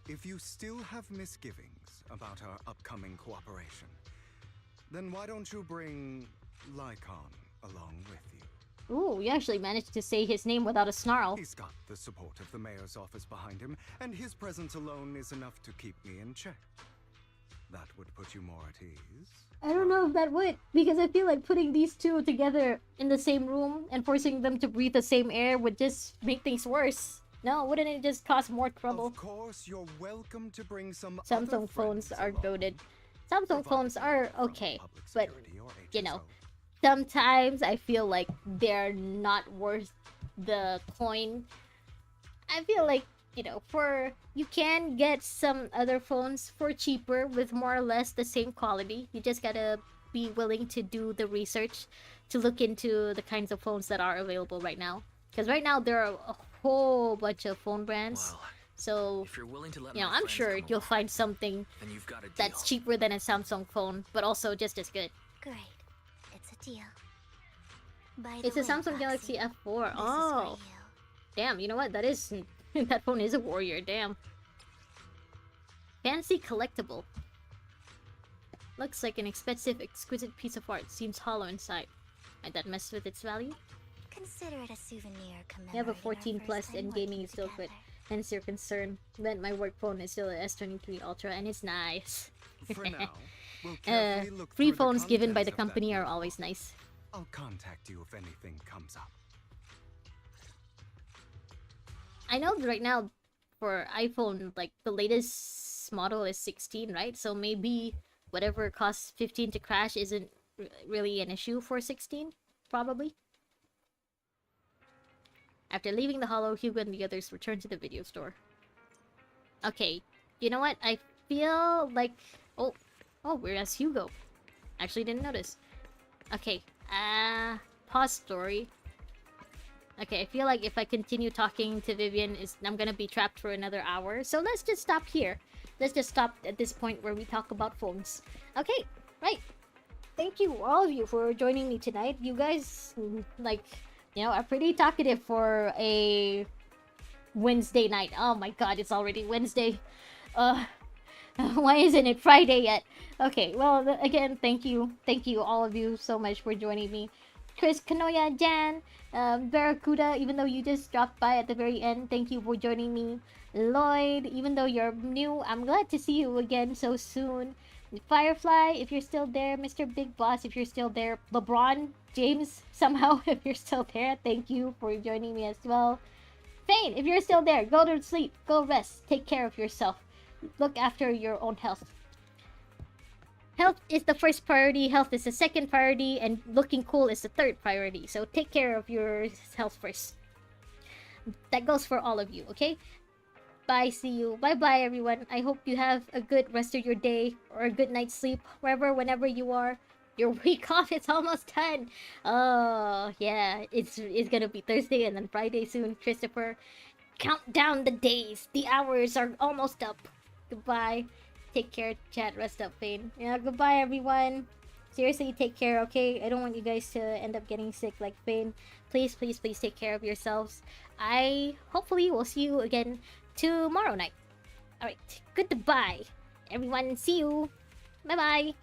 if you still have misgivings about our upcoming cooperation, then why don't you bring Lycon along with you? Ooh, you actually managed to say his name without a snarl. He's got the support of the mayor's office behind him, and his presence alone is enough to keep me in check. That would put you more at ease. I don't know if that would, because I feel like putting these two together in the same room and forcing them to breathe the same air would just make things worse. No, wouldn't it just cause more trouble? Of course, you're welcome to bring some Samsung phones are goated. Samsung phones are okay, but you know, sometimes I feel like they're not worth the coin. I feel like, you know, you can get some other phones for cheaper with more or less the same quality. You just gotta be willing to do the research to look into the kinds of phones that are available right now. Because right now there are a whole bunch of phone brands. Well, so, if you're willing to let you know, my I'm friends sure come you'll along, find something then you've got a deal. that's cheaper than a Samsung phone, but also just as good. Great. It's a deal. By the It's a way, Samsung Galaxy Foxy, F4. this is Oh, for you. damn, you know what? That is... that phone is a warrior, damn. Fancy collectible. Looks like an expensive, exquisite piece of art. Seems hollow inside. Might that mess with its value? Consider it a souvenir commemorating You have a our 14 first plus time and gaming working is still good. together. Hence your concern. But my work phone is still a S23 Ultra and it's nice. For now, we'll carefully look Free through the phones given by contents the of that company are notebook. always nice. I'll contact you if anything comes up. I know right now for iPhone, like the latest model is 16, right? So maybe whatever costs 15 to crash isn't really an issue for 16, probably. After leaving the Hollow, Hugo and the others return to the video store. Okay, you know what? I feel like... Oh, where's Hugo? Actually didn't notice. Okay, pause story. Okay, I feel like if I continue talking to Vivian, I'm gonna be trapped for another hour. So let's just stop here. Let's just stop at this point where we talk about phones. Okay, right. Thank you, all of you, for joining me tonight. You guys, like, you know, are pretty talkative for a Wednesday night. Oh my god, it's already Wednesday. Why isn't it Friday yet? Okay, well, again, thank you. Thank you, all of you, so much for joining me. Chris, Kanoya, Jan, Barracuda, even though you just dropped by at the very end, thank you for joining me. Lloyd, even though you're new, I'm glad to see you again so soon. Firefly, if you're still there. Mr. Big Boss, if you're still there. LeBron James, somehow, if you're still there, thank you for joining me as well. Fane, if you're still there, go to sleep, go rest, take care of yourself. Look after your own health. Health is the first priority, health is the second priority, and looking cool is the third priority. So take care of your health first. That goes for all of you, okay? Bye, see you. Bye-bye, everyone. I hope you have a good rest of your day or a good night's sleep, whenever you are. Your week off is almost done. Oh, yeah. It's gonna be Thursday and then Friday soon, Christopher. Count down the days. The hours are almost up. Goodbye. Take care, chat. Rest up, Fane. Yeah, goodbye, everyone. Seriously, take care, okay? I don't want you guys to end up getting sick like Fane. Please, please, please take care of yourselves. I hopefully will see you again tomorrow night. Alright, goodbye, everyone. See you. Bye-bye.